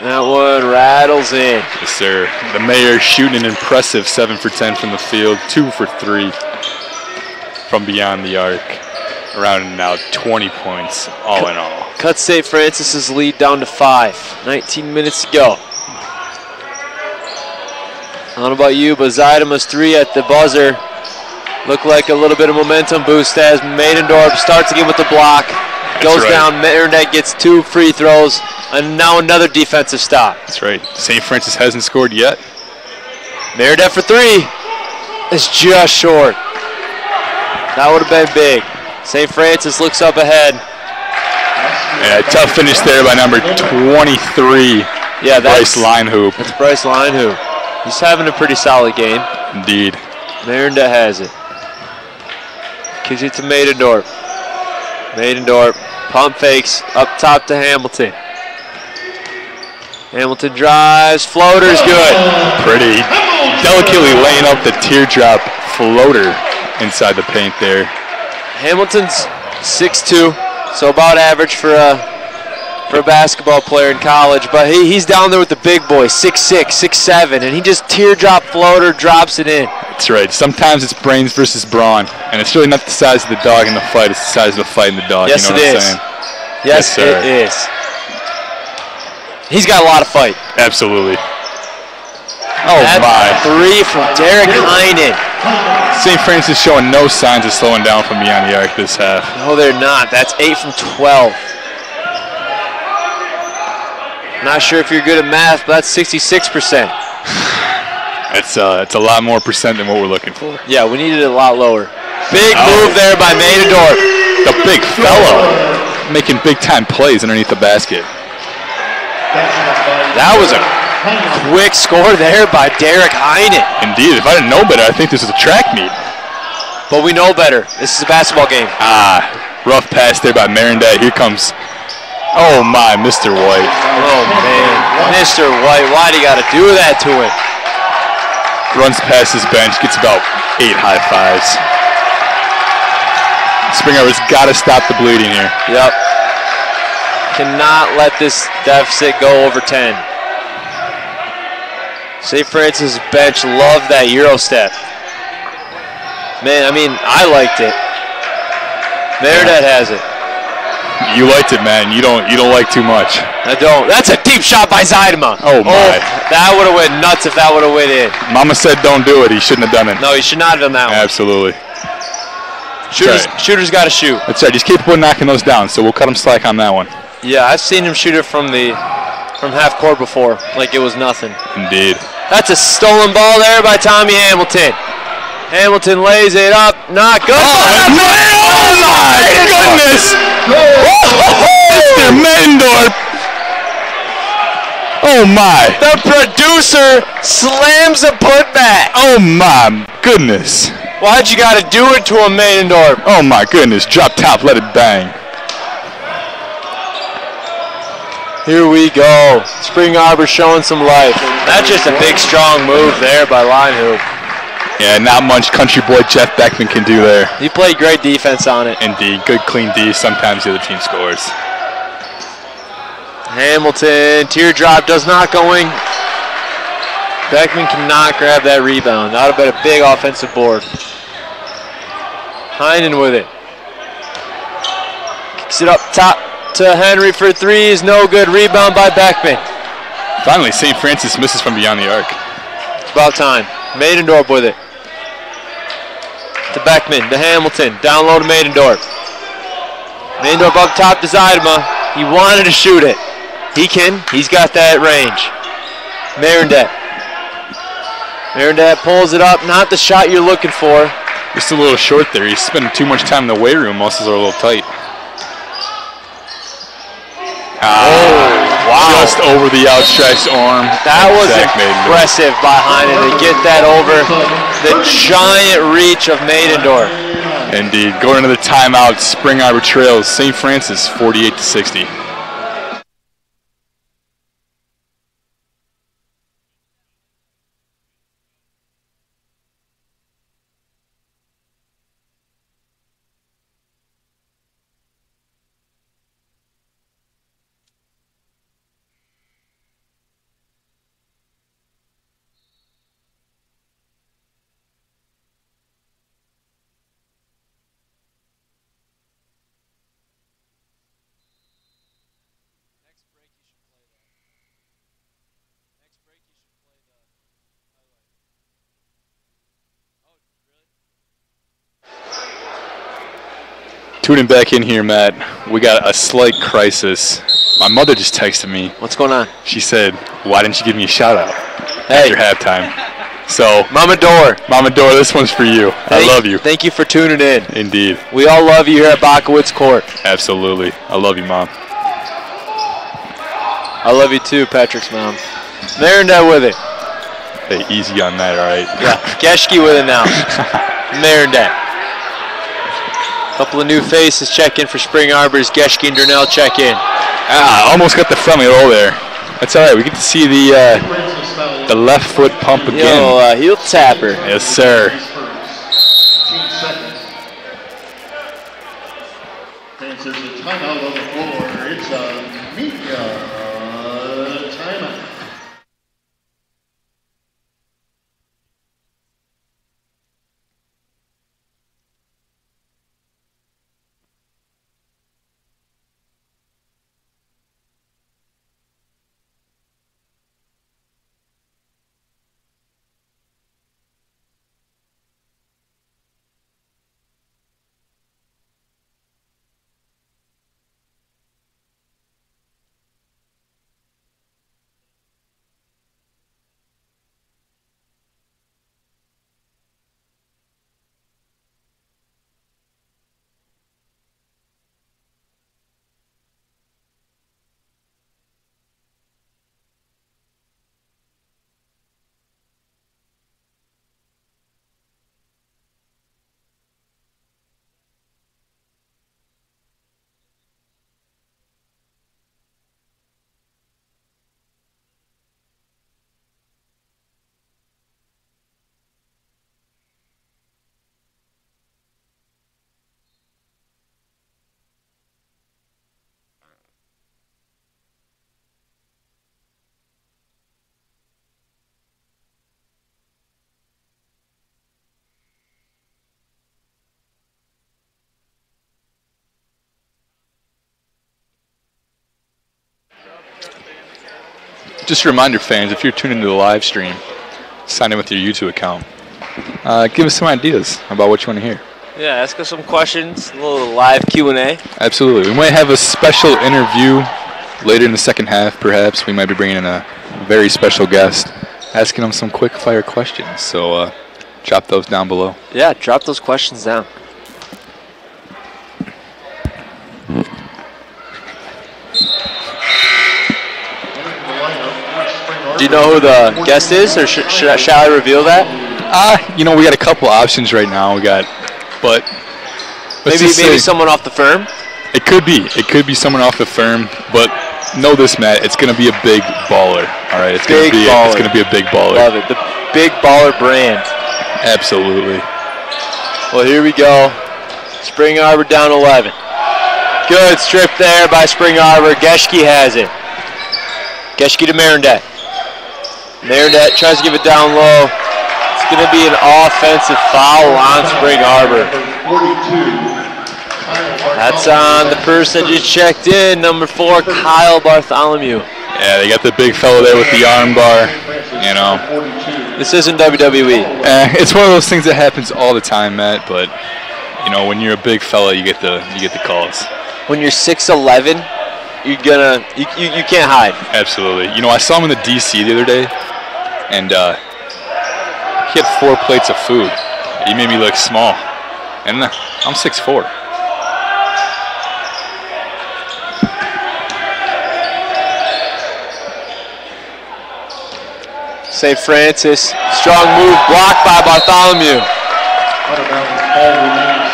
That one rattles in. Yes, sir. The Mayor shooting an impressive 7 for 10 from the field, 2 for 3 from beyond the arc. Around and out, 20 points all in all. Cut St. Francis's lead down to 5. 19 minutes to go. I don't know about you, but Zeidema's 3 at the buzzer looked like a little bit of momentum boost as Maidendorf starts again with the block. Goes down, Marinette gets 2 free throws, and now another defensive stop. That's right. St. Francis hasn't scored yet. Marinette for 3 is just short. That would have been big. St. Francis looks up ahead. Yeah, tough finish there by number 23. Yeah, Bryce Linehoop. That's Bryce Linehoop. He's having a pretty solid game. Indeed. Marinette has it. Kicks it to Maidendorf. Maidendorf pump fakes up top to Hamilton. Hamilton drives, floater's good. Pretty delicately laying up the teardrop floater inside the paint there. Hamilton's 6'2", so about average for a basketball player in college, but he's down there with the big boys, 6'6", 6'7", and he just teardrop floater drops it in. That's right. Sometimes it's brains versus brawn, and it's really not the size of the dog in the fight, it's the size of the fight in the dog. Yes, you know it what is. I'm saying? Yes, it is. He's got a lot of fight. Absolutely. Oh, that's my. 3 from Derek Heinen. St. Francis showing no signs of slowing down from beyond the arc this half. No, they're not. That's 8 from 12. Not sure if you're good at math, but that's 66%. It's a lot more percent than what we're looking for. Yeah, we needed it a lot lower. Big move there by Maidendorf. The big fellow making big-time plays underneath the basket. That was a quick score there by Derek Heinen. Indeed. If I didn't know better, I think this is a track meet. But we know better. This is a basketball game. Rough pass there by Marinette. Here comes, oh my, Mr. White. Oh man, Mr. White, why'd he gotta do that to him? Runs past his bench, gets about 8 high fives. Spring Arbor's gotta stop the bleeding here. Yep. Cannot let this deficit go over 10. St. Francis bench loved that Euro step. Man, I mean, I liked it. Marinette has it. You liked it, man. You don't like too much. I don't. That's a deep shot by Zeidema. Oh my. That would have went nuts if that would have went in. Mama said don't do it. He shouldn't have done it. No, he should not have done that one. Absolutely. Shooters got to shoot. That's right. He's capable of knocking those down, so we'll cut him slack on that one. Yeah, I've seen him shoot it from half court before, like it was nothing. Indeed. That's a stolen ball there by Tommy Hamilton. Hamilton lays it up, not good. Oh my goodness! Mr. Mendorf! Oh my! The producer slams a putback. Oh my goodness! Why'd you gotta do it to him, Maidendorf? Oh my goodness! Drop top, let it bang. Here we go. Spring Arbor showing some life. That's just a big, strong move there by Linehoop. Yeah, not much country boy Jeff Beckman can do there. He played great defense on it. Indeed, good clean D. Sometimes the other team scores. Hamilton, teardrop does not going. Beckman cannot grab that rebound. That would have been a big offensive board. Heinen with it. Kicks it up top to Henry for threes. No good. Rebound by Beckman. Finally, St. Francis misses from beyond the arc. It's about time. Maidendorf with it. To Beckman, to Hamilton. Down low to Maidendorf. Maidendorf up top to Zeidema. He wanted to shoot it. He can. He's got that range. Marendet. Marendet pulls it up. Not the shot you're looking for. Just a little short there. He's spending too much time in the weight room. Muscles are a little tight. Wow. Just over the outstretched arm. That was Zach Maidendorf. impressive by Heinen to get that over the giant reach of Maidendorf. Indeed. Going into the timeout, Spring Arbor trails St. Francis 48-60. Tuning back in here, Matt. We got a slight crisis. My mother just texted me. What's going on? She said, "Why didn't you give me a shout out Hey. after halftime?" So, Mama Dor. Mama Dora, this one's for you. I love you. Thank you for tuning in. Indeed. We all love you here at Bakowitz Court. Absolutely. I love you, Mom. I love you too, Patrick's mom. Marendet with it. Hey, easy on that, all right? Yeah, Geschke with it now. Marendet. Couple of new faces check in for Spring Arbors. Geschke and Durnell check in. Almost got the friendly roll there. That's all right. We get to see the left foot pump again. Yo, heel tapper. Yes, sir. Fans, there's a timeout on the floor. It's a media timeout. Just a reminder, fans, if you're tuning into the live stream, sign in with your YouTube account. Give us some ideas about what you want to hear. Yeah, ask us some questions, a little live Q&A. Absolutely. We might have a special interview later in the second half, perhaps. We might be bringing in a very special guest, asking them some quick fire questions. So drop those down below. Yeah, drop those questions down. Do you know who the guest is, or shall I reveal that? We got a couple options right now. But maybe someone off the firm. It could be someone off the firm, but know this, Matt. It's going to be a big baller. All right, it's going to be a big baller. Love it. The Big Baller brand. Absolutely. Well, here we go. Spring Arbor down 11. Good strip there by Spring Arbor. Geschke has it. Geschke to Marindet. Marindet tries to give it down low. It's going to be an offensive foul on Spring Arbor. That's on the person that just checked in, number 4, Kyle Bartholomew. Yeah, they got the big fellow there with the arm bar. This isn't WWE. It's one of those things that happens all the time, Matt. But when you're a big fella, you get the calls. When you're 6'11", you can't hide. Absolutely. I saw him in the DC the other day, and he had 4 plates of food. He made me look small, and I'm 6'4". St. Francis, strong move, blocked by Bartholomew. Ball remains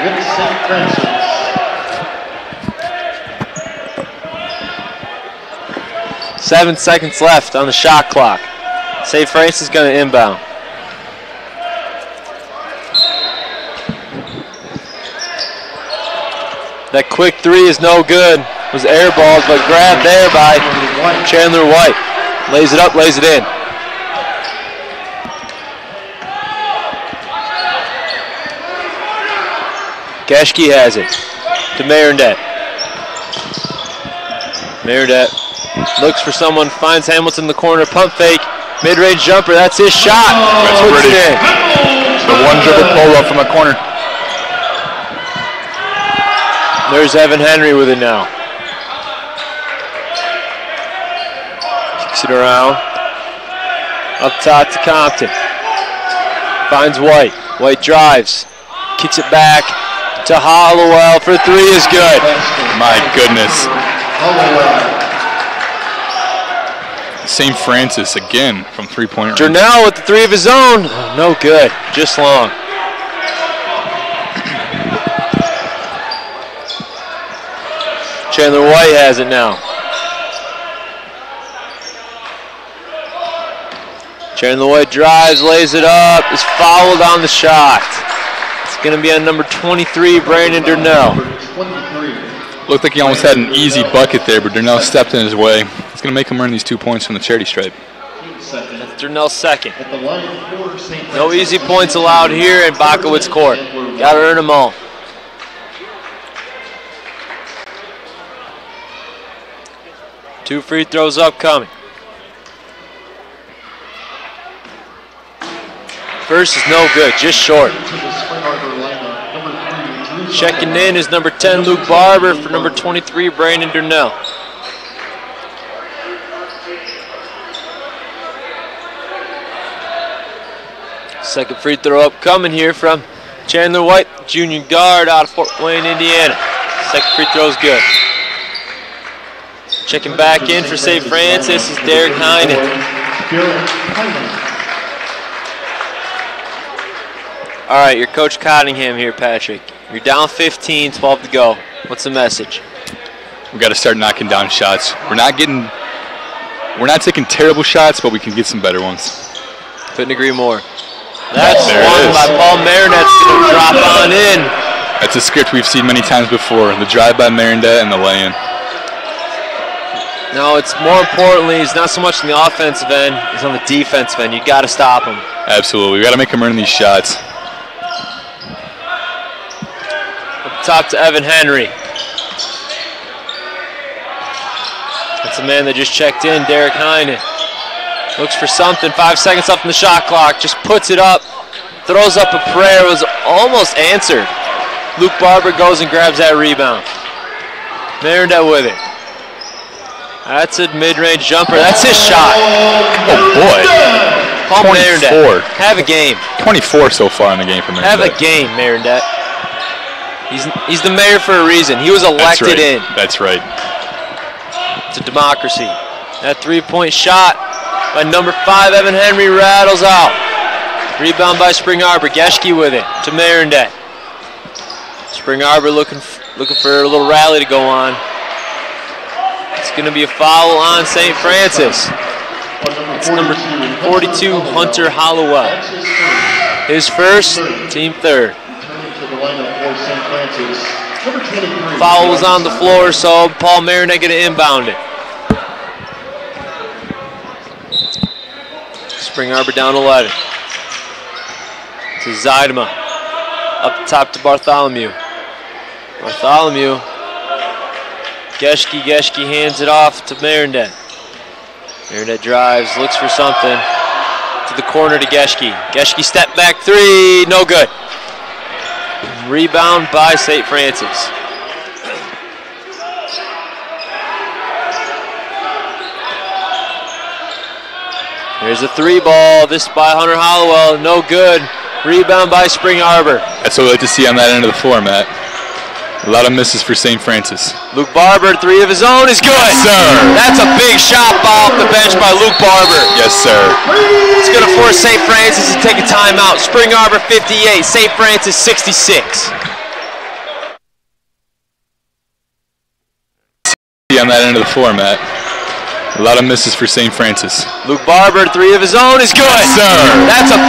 with St. Francis. Seven seconds left on the shot clock. St. Francis is going to inbound. That quick 3 is no good. It was airballed, but grabbed there by Chandler White. Lays it up, lays it in. Geschke has it to Marindet. Marindet looks for someone, finds Hamilton in the corner, pump fake, mid-range jumper, that's his shot. That's pretty. The one dribble pull-up from the corner. There's Evan Henry with it now. Kicks it around. Up top to Compton. Finds White. White drives. Kicks it back to Hollowell for 3 is good. My goodness. St. Francis again from 3-point range. Jernell with the 3 of his own. Oh, no good. Just long. Chandler White has it now. Chandler White drives, lays it up, is fouled on the shot. It's going to be on number 23, Brandon Durnell. Looked like he almost had an easy bucket there, but Durnell stepped in his way. It's going to make him earn these 2 points from the charity stripe. That's Durnell's second. No easy points allowed here in Bakowitz court. Got to earn them all. Two free throws upcoming. First is no good, just short. Checking in is number 10, Luke Barber, for number 23, Brandon Durnell. Second free throw upcoming here from Chandler White, junior guard out of Fort Wayne, Indiana. Second free throw is good. Checking back in for St. Francis is Derek Heinen. All right, you're Coach Cottingham here, Patrick. You're down 15, 12 to go. What's the message? We got to start knocking down shots. We're not taking terrible shots, but we can get some better ones. Couldn't agree more. That's one by Paul Marindet. That's going to drop on in. That's a script we've seen many times before. The drive by Marindet and the lay-in. No, it's more importantly, he's not so much on the offensive end, he's on the defensive end. You got to stop him. Absolutely. We got to make him earn these shots. Up top to Evan Henry. That's the man that just checked in, Derek Heinen. Looks for something, 5 seconds left in the shot clock, just puts it up. throws up a prayer, was almost answered. Luke Barber goes and grabs that rebound. Marinette with it. That's a mid-range jumper. That's his shot. Oh, boy. Paul 24. Marinette. Have a game. 24 so far in the game for Marinette. Have a game, Marinette. He's the mayor for a reason. He was elected in. That's right. It's a democracy. That three-point shot by number 5, Evan Henry, rattles out. Rebound by Spring Arbor. Geschke with it to Marinette. Spring Arbor looking for a little rally to go on. It's going to be a foul on St. Francis. It's number 42, Hunter Hollowell. His first, team third. Foul was on the floor, so Paul Marinette going to inbound it. Spring Arbor down 11. To Zeidema. Up top to Bartholomew. Bartholomew. Geschke hands it off to Marinette. Marinette drives, looks for something. To the corner to Geschke. Geschke step back three, no good. Rebound by St. Francis. There's a three ball, this by Hunter Hollowell, no good. Rebound by Spring Arbor. That's what we like to see on that end of the floor, Matt. A lot of misses for St. Francis. Luke Barber, three of his own is good. Yes, sir. That's a big shot off the bench by Luke Barber. Yes, sir. It's going to force St. Francis to take a timeout. Spring Arbor 58, St. Francis 66. On that end of the floor, Matt. A lot of misses for St. Francis. Luke Barber, three of his own is good. Yes, sir. That's a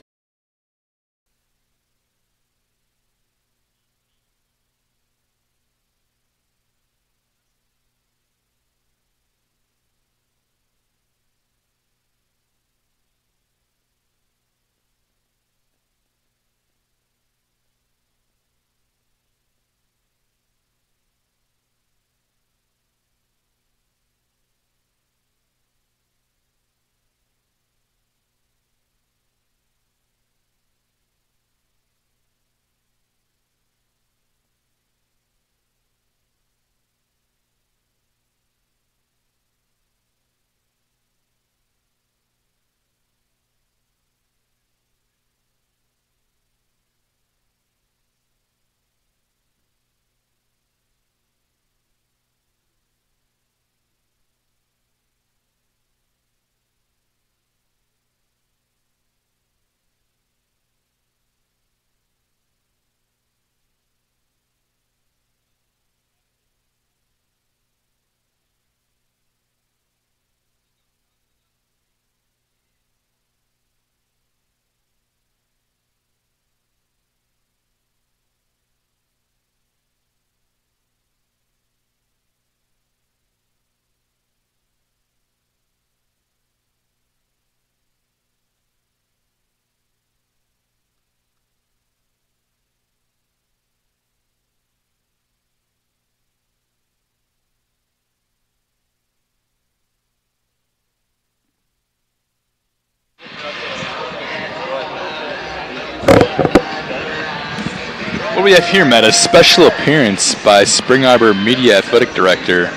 What do we have here, Matt? A special appearance by Spring Arbor Media Athletic Director,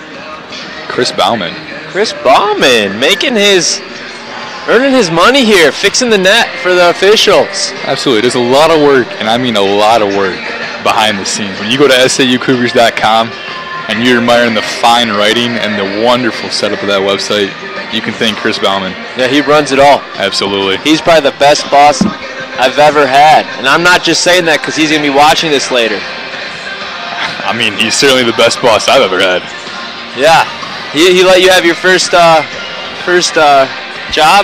Chris Bauman. Chris Bauman earning his money here, fixing the net for the officials. Absolutely. There's a lot of work, and I mean a lot of work, behind the scenes. When you go to SAUCougars.com and you're admiring the fine writing and the wonderful setup of that website, you can thank Chris Bauman. Yeah, he runs it all. Absolutely. He's probably the best boss I've ever had. And I'm not just saying that because he's going to be watching this later. I mean, he's certainly the best boss I've ever had. Yeah. He let you have your first job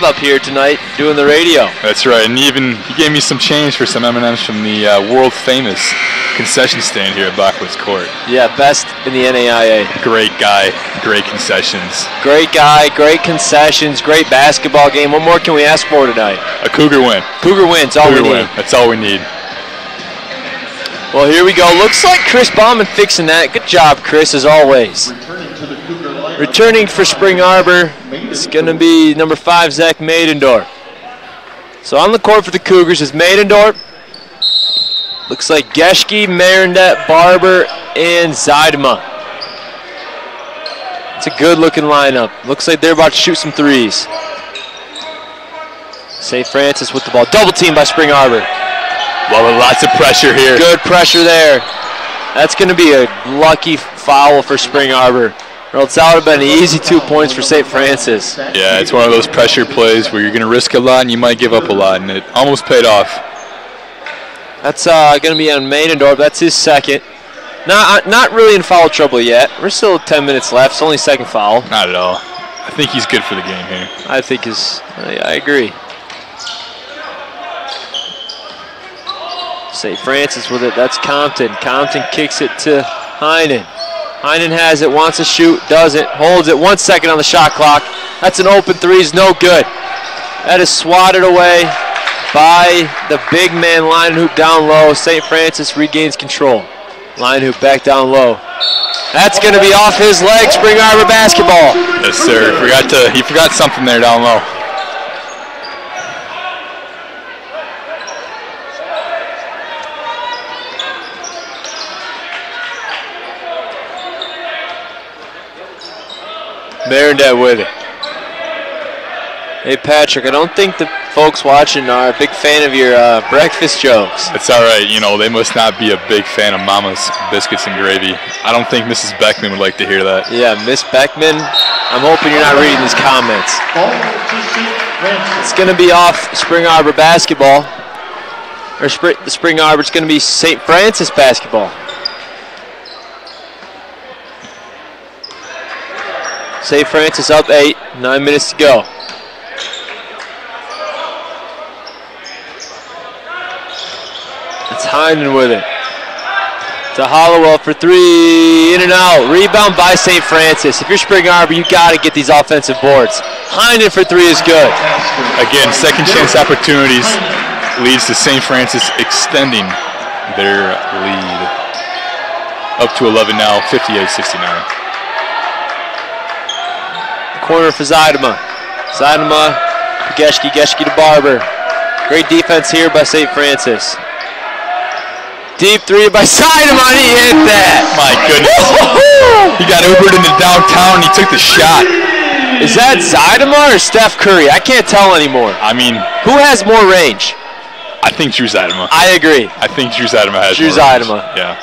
up here tonight doing the radio. That's right. And he gave me some change for some M&Ms from the world-famous concession stand here at Bachwitz Court. Yeah, best in the NAIA. Great guy. Great concessions. Great guy. Great concessions. Great basketball game. What more can we ask for tonight? A Cougar win. Cougar wins. All we need. That's all we need. Well, here we go. Looks like Chris Bauman fixing that. Good job, Chris, as always. Returning for Spring Arbor is going to be number 5, Zach Maidendorf. So on the court for the Cougars is Maidendorf, Looks like Geschke, Marindet, Barber, and Zeidema. It's a good-looking lineup. Looks like they're about to shoot some threes. St. Francis with the ball. Double team by Spring Arbor. Well, lots of pressure here. Good pressure there. That's going to be a lucky foul for Spring Arbor. Or else that would have been an easy 2 points for St. Francis. Yeah, it's one of those pressure plays where you're going to risk a lot and you might give up a lot, and it almost paid off. That's going to be on Mainendorf. That's his second. Not really in foul trouble yet. We're still 10 minutes left. It's only second foul. Not at all. I think he's good for the game here. I agree. St. Francis with it. That's Compton. Compton kicks it to Heinen. Heinen has it, wants to shoot, doesn't, holds it. 1 second on the shot clock. That's an open three, is no good. That is swatted away by the big man line hoop down low. St. Francis regains control. Line hoop back down low. That's going to be off his leg. Spring Arbor basketball. Yes, sir. He forgot something there down low. Marindet with it. Hey, Patrick, I don't think the folks watching are a big fan of your breakfast jokes. It's all right. You know, they must not be a big fan of Mama's biscuits and gravy. I don't think Mrs. Beckman would like to hear that. Yeah, Miss Beckman, I'm hoping you're not reading these comments. It's going to be off Spring Arbor basketball. Or Spring Arbor, it's going to be St. Francis basketball. St. Francis up 8, 9 minutes to go. It's Heinen with it. To Hollowell for three, in and out. Rebound by St. Francis. If you're Spring Arbor, you got to get these offensive boards. Heinen for three is good. Again, second chance opportunities leads to St. Francis extending their lead. Up to 11 now, 58-69. Corner for Zeidema. Zeidema to Geschke, Geschke to Barber. Great defense here by St. Francis. Deep three by Zeidema, and he hit that. My goodness. He got Ubered into downtown, and he took the shot. Is that Zeidema or Steph Curry? I can't tell anymore. I mean, who has more range? I think Drew Zeidema. I agree. I think Drew Zeidema has Drew Zeidema. Yeah.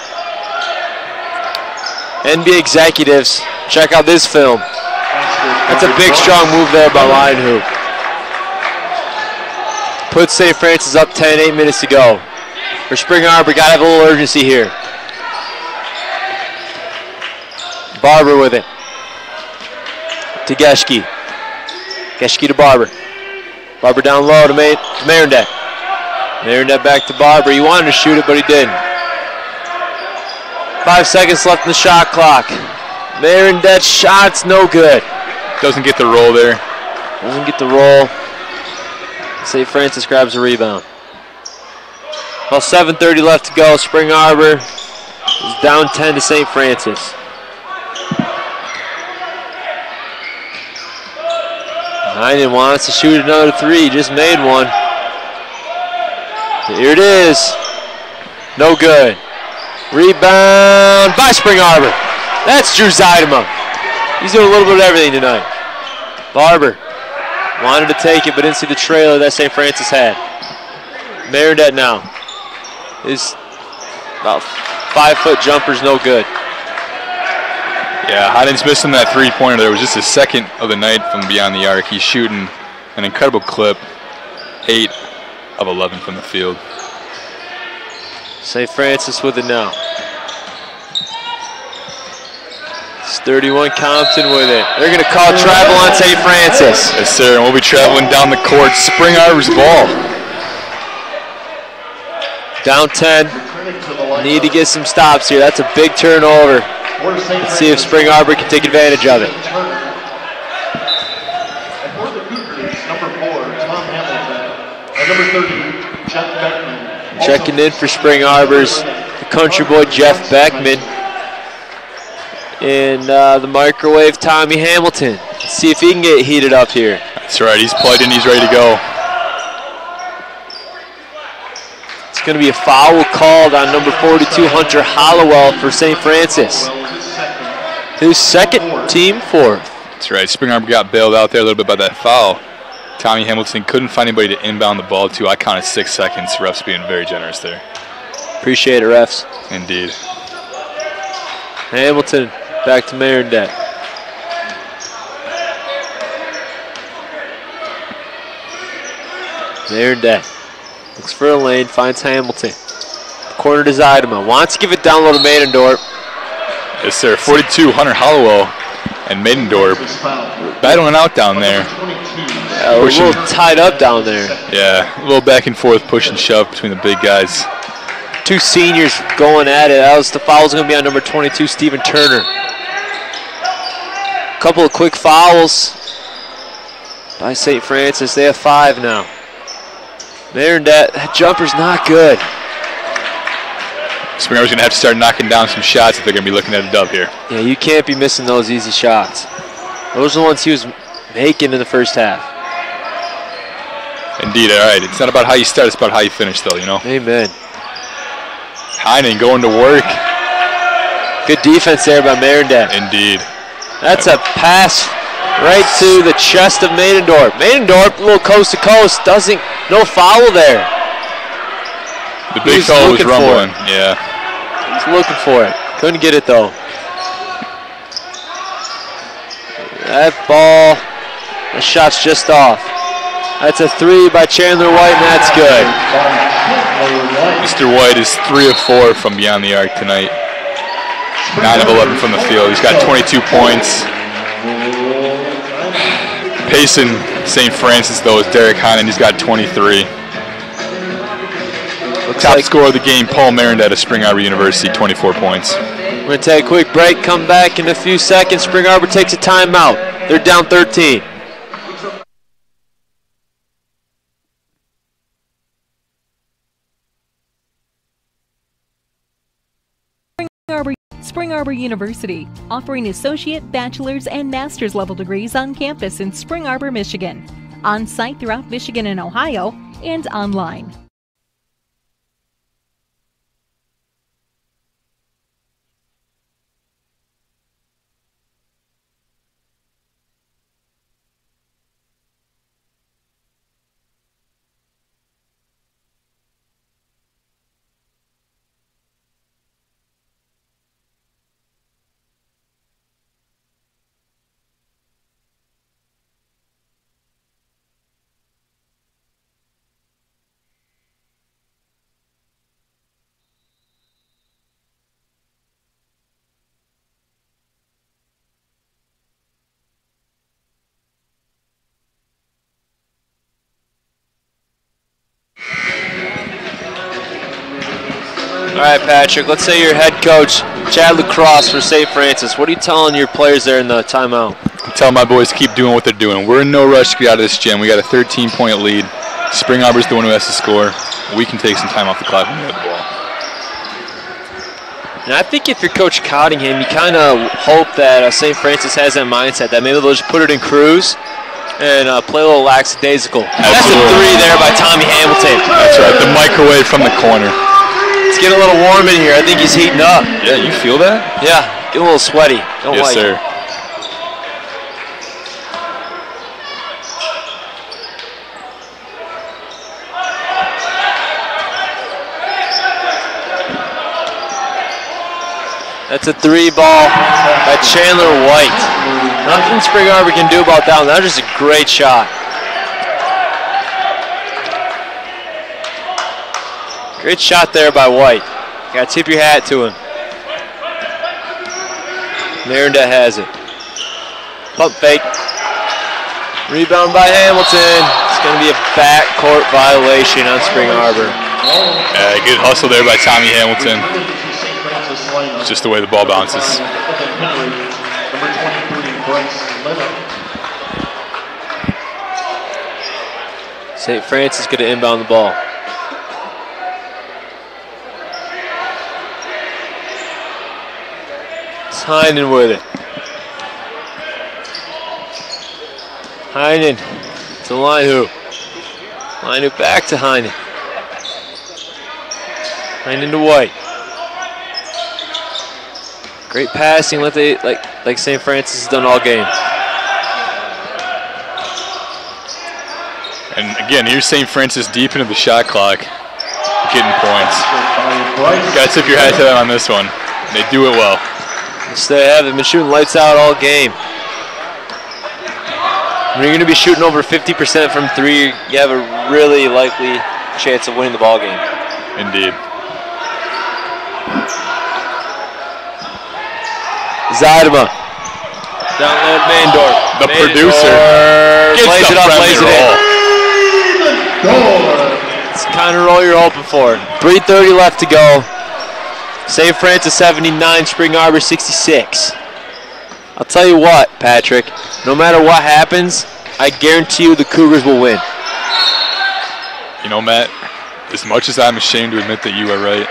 NBA executives, check out this film. That's a big, strong move there by Line Hoop. Puts St. Francis up 10, 8 minutes to go. For Spring Arbor, got to have a little urgency here. Barber with it. To Geschke. Geschke to Barber. Barber down low to Marindet. Marindet back to Barber. He wanted to shoot it, but he didn't. 5 seconds left in the shot clock. Marindet's shot's no good. Doesn't get the roll there. Doesn't get the roll. St. Francis grabs a rebound. Well, 7:30 left to go. Spring Arbor is down 10 to St. Francis. Heinen wants to shoot another three. Just made one. Here it is. No good. Rebound by Spring Arbor. That's Drew Zeidema. He's doing a little bit of everything tonight. Barber wanted to take it, but didn't see the trailer that St. Francis had. Marindet now. His about 5-foot jumper's no good. Yeah, Heiden's missing that three-pointer. There was just his second of the night from beyond the arc. He's shooting an incredible clip. 8 of 11 from the field. St. Francis with it now. It's 31 Compton with it. They're going to call travel on St. Francis. Yes, sir. And we'll be traveling down the court. Spring Arbor's ball. Down 10. Need to get some stops here. That's a big turnover. Let's see if Spring Arbor can take advantage of it. For the Cougars, number 4, Tom Hamilton. And number 30, Jeff Beckman. Checking in for Spring Arbor's the country boy Jeff Beckman. And the microwave Tommy Hamilton. Let's see if he can get heated up here. That's right. He's plugged in. He's ready to go. It's going to be a foul called on number 42, Hunter Hollowell, for St. Francis. His second, team fourth. That's right. Spring Arbor got bailed out there a little bit by that foul. Tommy Hamilton couldn't find anybody to inbound the ball to. I counted 6 seconds. Refs being very generous there. Appreciate it, refs. Indeed. Hamilton back to Marindet. Marindet looks for a lane, finds Hamilton. Corner to Zeidema. Wants to give it down low to Maidendorp. Yes, sir. 42, Hunter Hollowell and Maidendorp battling out down there. A little tied up down there. Yeah, a little back and forth, push and shove between the big guys. Two seniors going at it. The foul's going to be on number 22, Stephen Turner. A couple of quick fouls by St. Francis. They have 5 now. That jumper's not good. Spring Arbor's going to have to start knocking down some shots if they're going to be looking at a dub here. Yeah, you can't be missing those easy shots. Those are the ones he was making in the first half. Indeed, all right. It's not about how you start, it's about how you finish, though, you know? Amen. Heinen going to work. Good defense there by Marindet. Indeed. That's a pass right to the chest of Maidendorp. Maidendorp, a little coast to coast, no foul there. The big fellow was rumbling. Yeah. He's looking for it. Couldn't get it though. That ball, the shot's just off. That's a 3 by Chandler White, and that's good. Mr. White is 3 of 4 from beyond the arc tonight. 9 of 11 from the field. He's got 22 points. Pacing St. Francis, though, is Derek Heinen. He's got 23. Top scorer of the game, Paul Marindet of Spring Arbor University, 24 points. We're going to take a quick break, come back in a few seconds. Spring Arbor takes a timeout. They're down 13. Spring Arbor University, offering associate, bachelor's, and master's level degrees on campus in Spring Arbor, Michigan, on site throughout Michigan and Ohio, and online. All right, Patrick, let's say you're head coach, Chad Lacrosse for St. Francis. What are you telling your players there in the timeout? I'm telling my boys to keep doing what they're doing. We're in no rush to get out of this gym. We got a 13-point lead. Spring Arbor's the one who has to score. We can take some time off the clock when we have the ball. And I think if you're Coach Cottingham, you kind of hope that St. Francis has that mindset that maybe they'll just put it in cruise and play a little lackadaisical. That's a 3 there by Tommy Hamilton. That's right, the microwave from the corner. It's getting a little warm in here. I think he's heating up. Yeah, you feel that? Yeah, getting a little sweaty. Don't yes, like sir. it. That's a 3 ball by Chandler White. Nothing Spring Arbor can do about that one. That was just a great shot. Great shot there by White. Got to tip your hat to him. Marindet has it. Pump fake. Rebound by Hamilton. It's going to be a backcourt violation on Spring Arbor. Good hustle there by Tommy Hamilton. It's just the way the ball bounces. St. Francis going to inbound the ball. It's Heinen with it. Heinen to Linehoo. Linehoo back to Heinen. Heinen to White. Great passing, like St. Francis has done all game. And again, here's St. Francis deep into the shot clock, getting points. Got to tip your hat to them on this one. They do it well. Yes, they have. They've been shooting lights out all game. When you're going to be shooting over 50% from three, you have a really likely chance of winning the ball game. Indeed. Zidema. Down low at Mandorf. The producer plays it up, plays it in. Door. It's the kind of roll you're hoping for. 3:30 left to go. St. Francis 79, Spring Arbor 66. I'll tell you what, Patrick, no matter what happens, I guarantee you the Cougars will win. You know, Matt, as much as I'm ashamed to admit that you are right,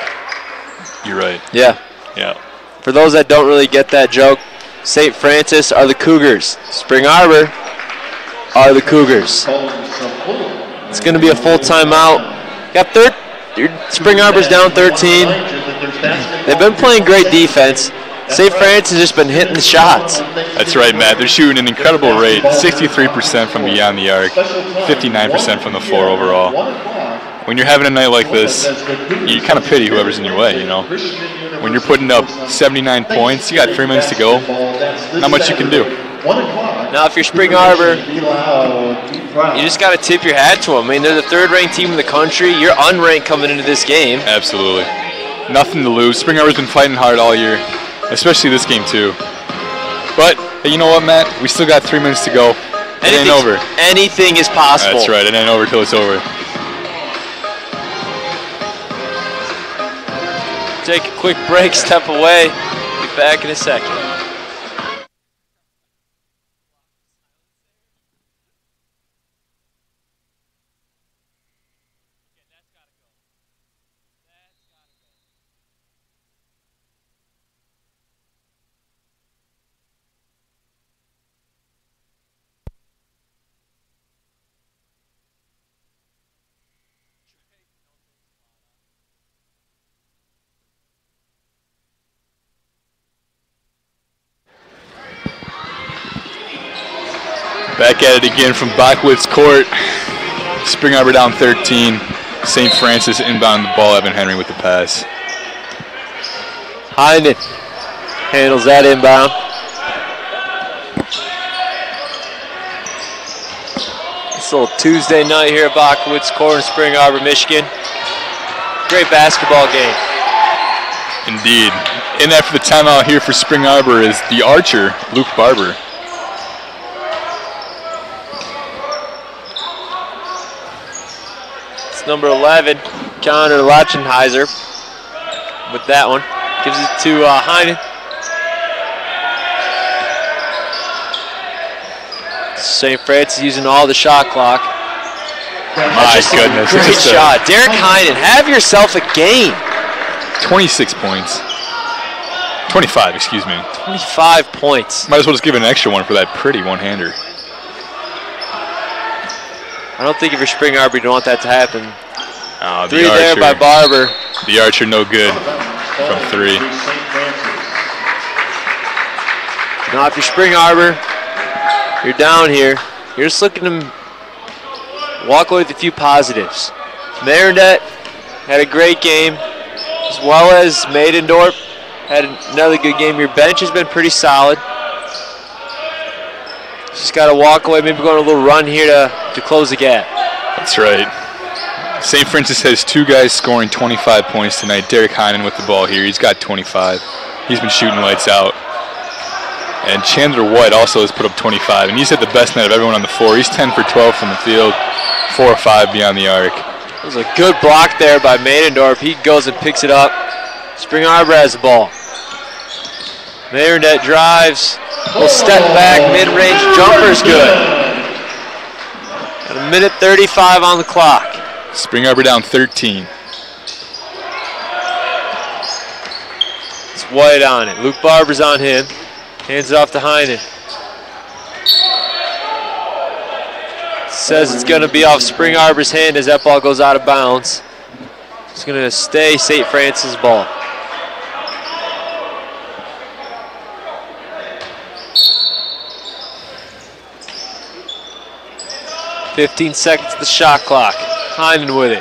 you're right. Yeah. Yeah. For those that don't really get that joke, St. Francis are the Cougars. Spring Arbor are the Cougars. It's going to be a full timeout. Spring Arbor's down 13. They've been playing great defense. St. Francis has just been hitting the shots. That's right, Matt. They're shooting an incredible rate, 63% from beyond the arc, 59% from the floor overall. When you're having a night like this, you kind of pity whoever's in your way, you know. When you're putting up 79 points, you got 3 minutes to go, not much you can do. Now, if you're Spring Arbor, you just got to tip your hat to them. I mean, they're the third-ranked team in the country. You're unranked coming into this game. Absolutely. Nothing to lose. Spring Arbor's been fighting hard all year, especially this game, too. But, hey, you know what, Matt? We still got 3 minutes to go. It ain't over. Anything is possible. That's right. It ain't over till it's over. Take a quick break, step away. Be back in a second. Back at it again from Bachwitz Court. Spring Arbor down 13. St. Francis inbound the ball. Evan Henry with the pass. Heinen handles that inbound. It's a little Tuesday night here at Bachwitz Court in Spring Arbor, Michigan. Great basketball game. Indeed. In after the timeout here for Spring Arbor is the archer, Luke Barber. Number 11, Connor Lachenheiser with that one. Gives it to Heinen. St. Francis using all the shot clock. My goodness. Great shot. Derek Heinen, have yourself a game. 26 points. 25, excuse me. 25 points. Might as well just give an extra one for that pretty one-hander. I don't think if you're Spring Arbor, you don't want that to happen. The 3 archer, there by Barber. The archer no good from 3. Now if you're Spring Arbor, you're down here. You're just looking to walk away with a few positives. Marinette had a great game, as well as Maidendorf had another good game. Your bench has been pretty solid. Just got to walk away, maybe go on a little run here to close the gap. That's right. St. Francis has 2 guys scoring 25 points tonight. Derek Heinen with the ball here. He's got 25. He's been shooting lights out. And Chandler White also has put up 25. And he's had the best night of everyone on the floor. He's 10 for 12 from the field, 4 or 5 beyond the arc. It was a good block there by Maidendorf. He goes and picks it up. Spring Arbor has the ball. Marinette drives. Little step back, mid-range jumper's good. Got a minute 35 on the clock. Spring Arbor down 13. It's White on it. Luke Barber's on him. Hands it off to Heinen. Says it's going to be off Spring Arbor's hand as that ball goes out of bounds. It's going to stay St. Francis ball. $15 seconds to the shot clock. Heinen with it.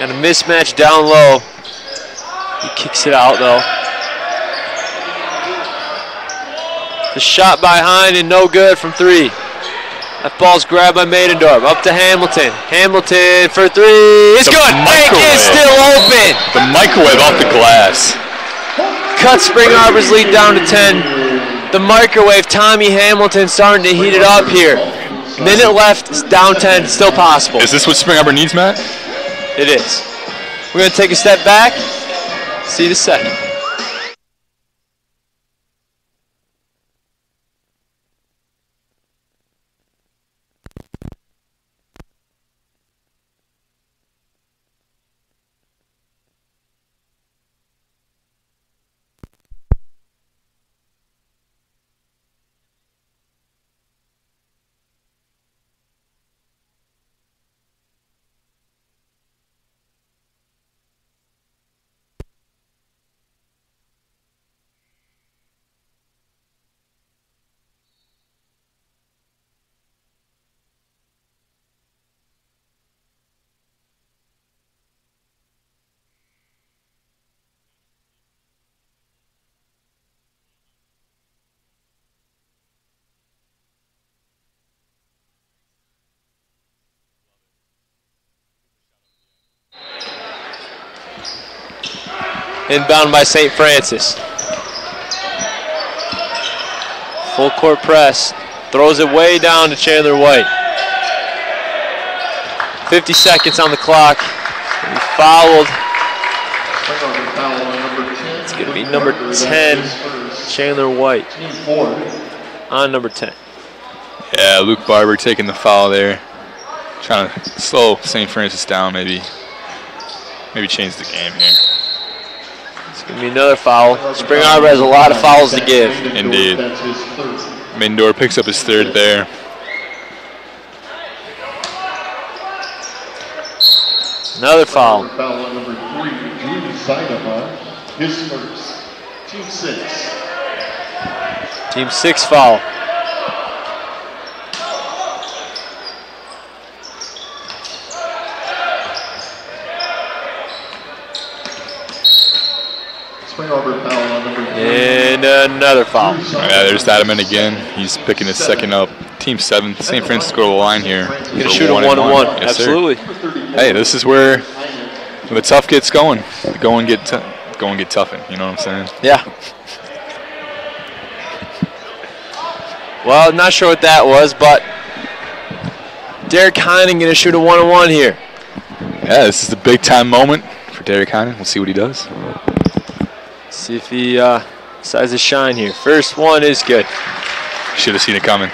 Got a mismatch down low. He kicks it out though. The shot by Heinen, no good from 3. That ball's grabbed by Maidendorf. Up to Hamilton. Hamilton for 3. It's good. Bank is still open. The microwave off the glass. Cut Spring Arbor's lead down to 10. The microwave, Tommy Hamilton starting to heat it up here. Minute left, it's down 10, still possible. Is this what Spring Arbor needs, Matt? It is. We're going to take a step back. See you in a second. Inbound by St. Francis. Full court press. Throws it way down to Chandler White. 50 seconds on the clock. He fouled. It's going to be number 10, Chandler White. On number 10. Yeah, Luke Barber taking the foul there. Trying to slow St. Francis down, maybe change the game here. It's going to be another foul. Spring Arbor has a lot of fouls to give. Indeed. Maidendorf picks up his 3rd there. Another foul. Foul on number 3, Drew Zaidama, his first. Team 6. Team 6 foul. Spring Arbor foul on number 3. And another foul. Yeah, there's Adaman again. He's picking his 2nd up. Team 7. St. Francis go to the line here. Gonna shoot a 1-1. Yes, absolutely. Sir. Hey, this is where the tough gets going. Go and get toughened. You know what I'm saying? Yeah. Well, not sure what that was, but Derek Heinen gonna shoot a 1-1 here. Yeah, this is the big time moment for Derek Heinen. We'll see what he does. See if he decides to shine here. First one is good. Should have seen it coming.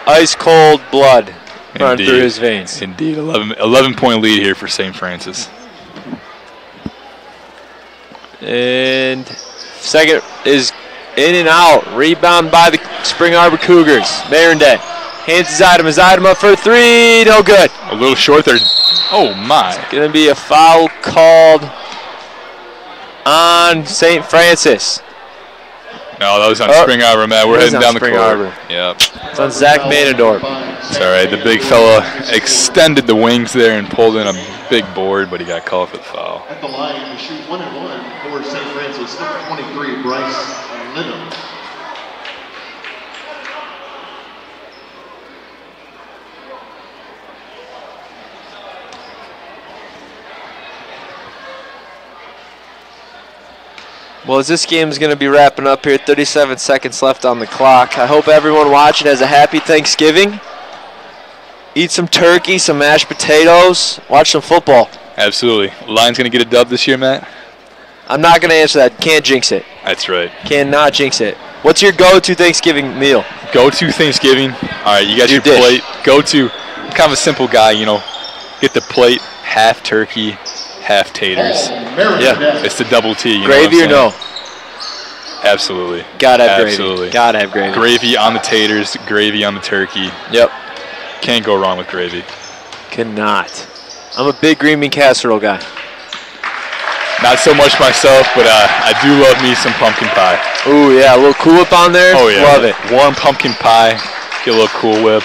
Ice cold blood running through his veins. Indeed, 11-point lead here for St. Francis. And second is in and out. Rebound by the Spring Arbor Cougars. Marindette hands to Zeidema. Zeidema for 3. No good. A little short there. Oh, my. It's going to be a foul called on St. Francis. No, that was on Spring Arbor, Matt. We're heading down the court. Arbor. Yep. It's on Zach Maidendorf. It's all right. The big fella extended the wings there and pulled in a big board, but he got called for the foul. At the line to shoot 1-1 for St. Francis, number 23, Bryce Linham. Well, as this game is going to be wrapping up here, 37 seconds left on the clock. I hope everyone watching has a happy Thanksgiving. Eat some turkey, some mashed potatoes, watch some football. Absolutely. Lion's going to get a dub this year, Matt? I'm not going to answer that. Can't jinx it. That's right. Cannot jinx it. What's your go-to Thanksgiving meal? Go-to Thanksgiving. All right, you got your plate. Go-to. I'm kind of a simple guy, you know. Get the plate, half turkey, half taters. Yeah. It's the double T. Gravy or no? Absolutely. Gotta have gravy. Absolutely. Gotta have gravy. Gravy on the taters, gravy on the turkey. Yep. Can't go wrong with gravy. Cannot. I'm a big green bean casserole guy. Not so much myself, but I do love me some pumpkin pie. Ooh, yeah, a little Cool Whip on there. Oh, yeah. Love it. Warm pumpkin pie. Get a little Cool Whip.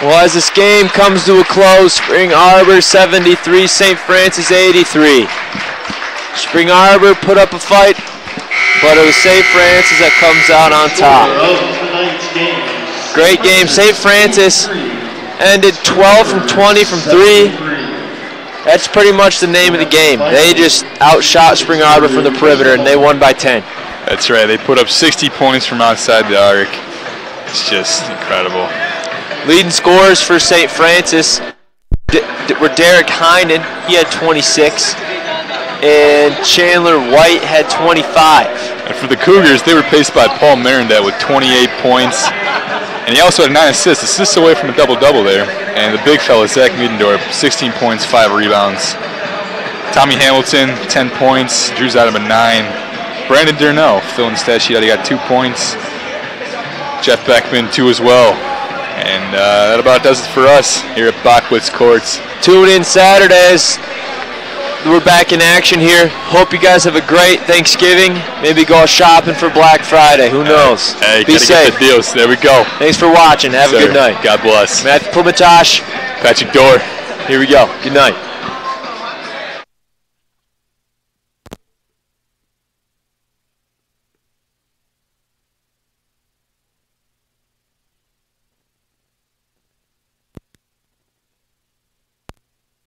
Well, as this game comes to a close, Spring Arbor 73, St. Francis 83. Spring Arbor put up a fight, but it was St. Francis that comes out on top. Great game. St. Francis ended 12 from 20 from 3. That's pretty much the name of the game. They just outshot Spring Arbor from the perimeter, and they won by 10. That's right. They put up 60 points from outside the arc. It's just incredible. Leading scorers for St. Francis were Derek Heinen. He had 26. And Chandler White had 25. And for the Cougars, they were paced by Paul Marindet with 28 points. And he also had 9 assists away from a double-double there. And the big fella, Zach Miedendorf, 16 points, 5 rebounds. Tommy Hamilton, 10 points. Drew Zeidema, 9. Brandon Durnell, filling the stat sheet out, he got 2 points. Jeff Beckman, 2 as well. And that about does it for us here at Bachwitz Courts. Tune in Saturdays. We're back in action here. Hope you guys have a great Thanksgiving. Maybe go shopping for Black Friday. Who knows? Hey, be safe. Get the deals. There we go. Thanks for watching. Have a good night. God bless. Matthew Plumetosh. Patrick Dorr. Here we go. Good night.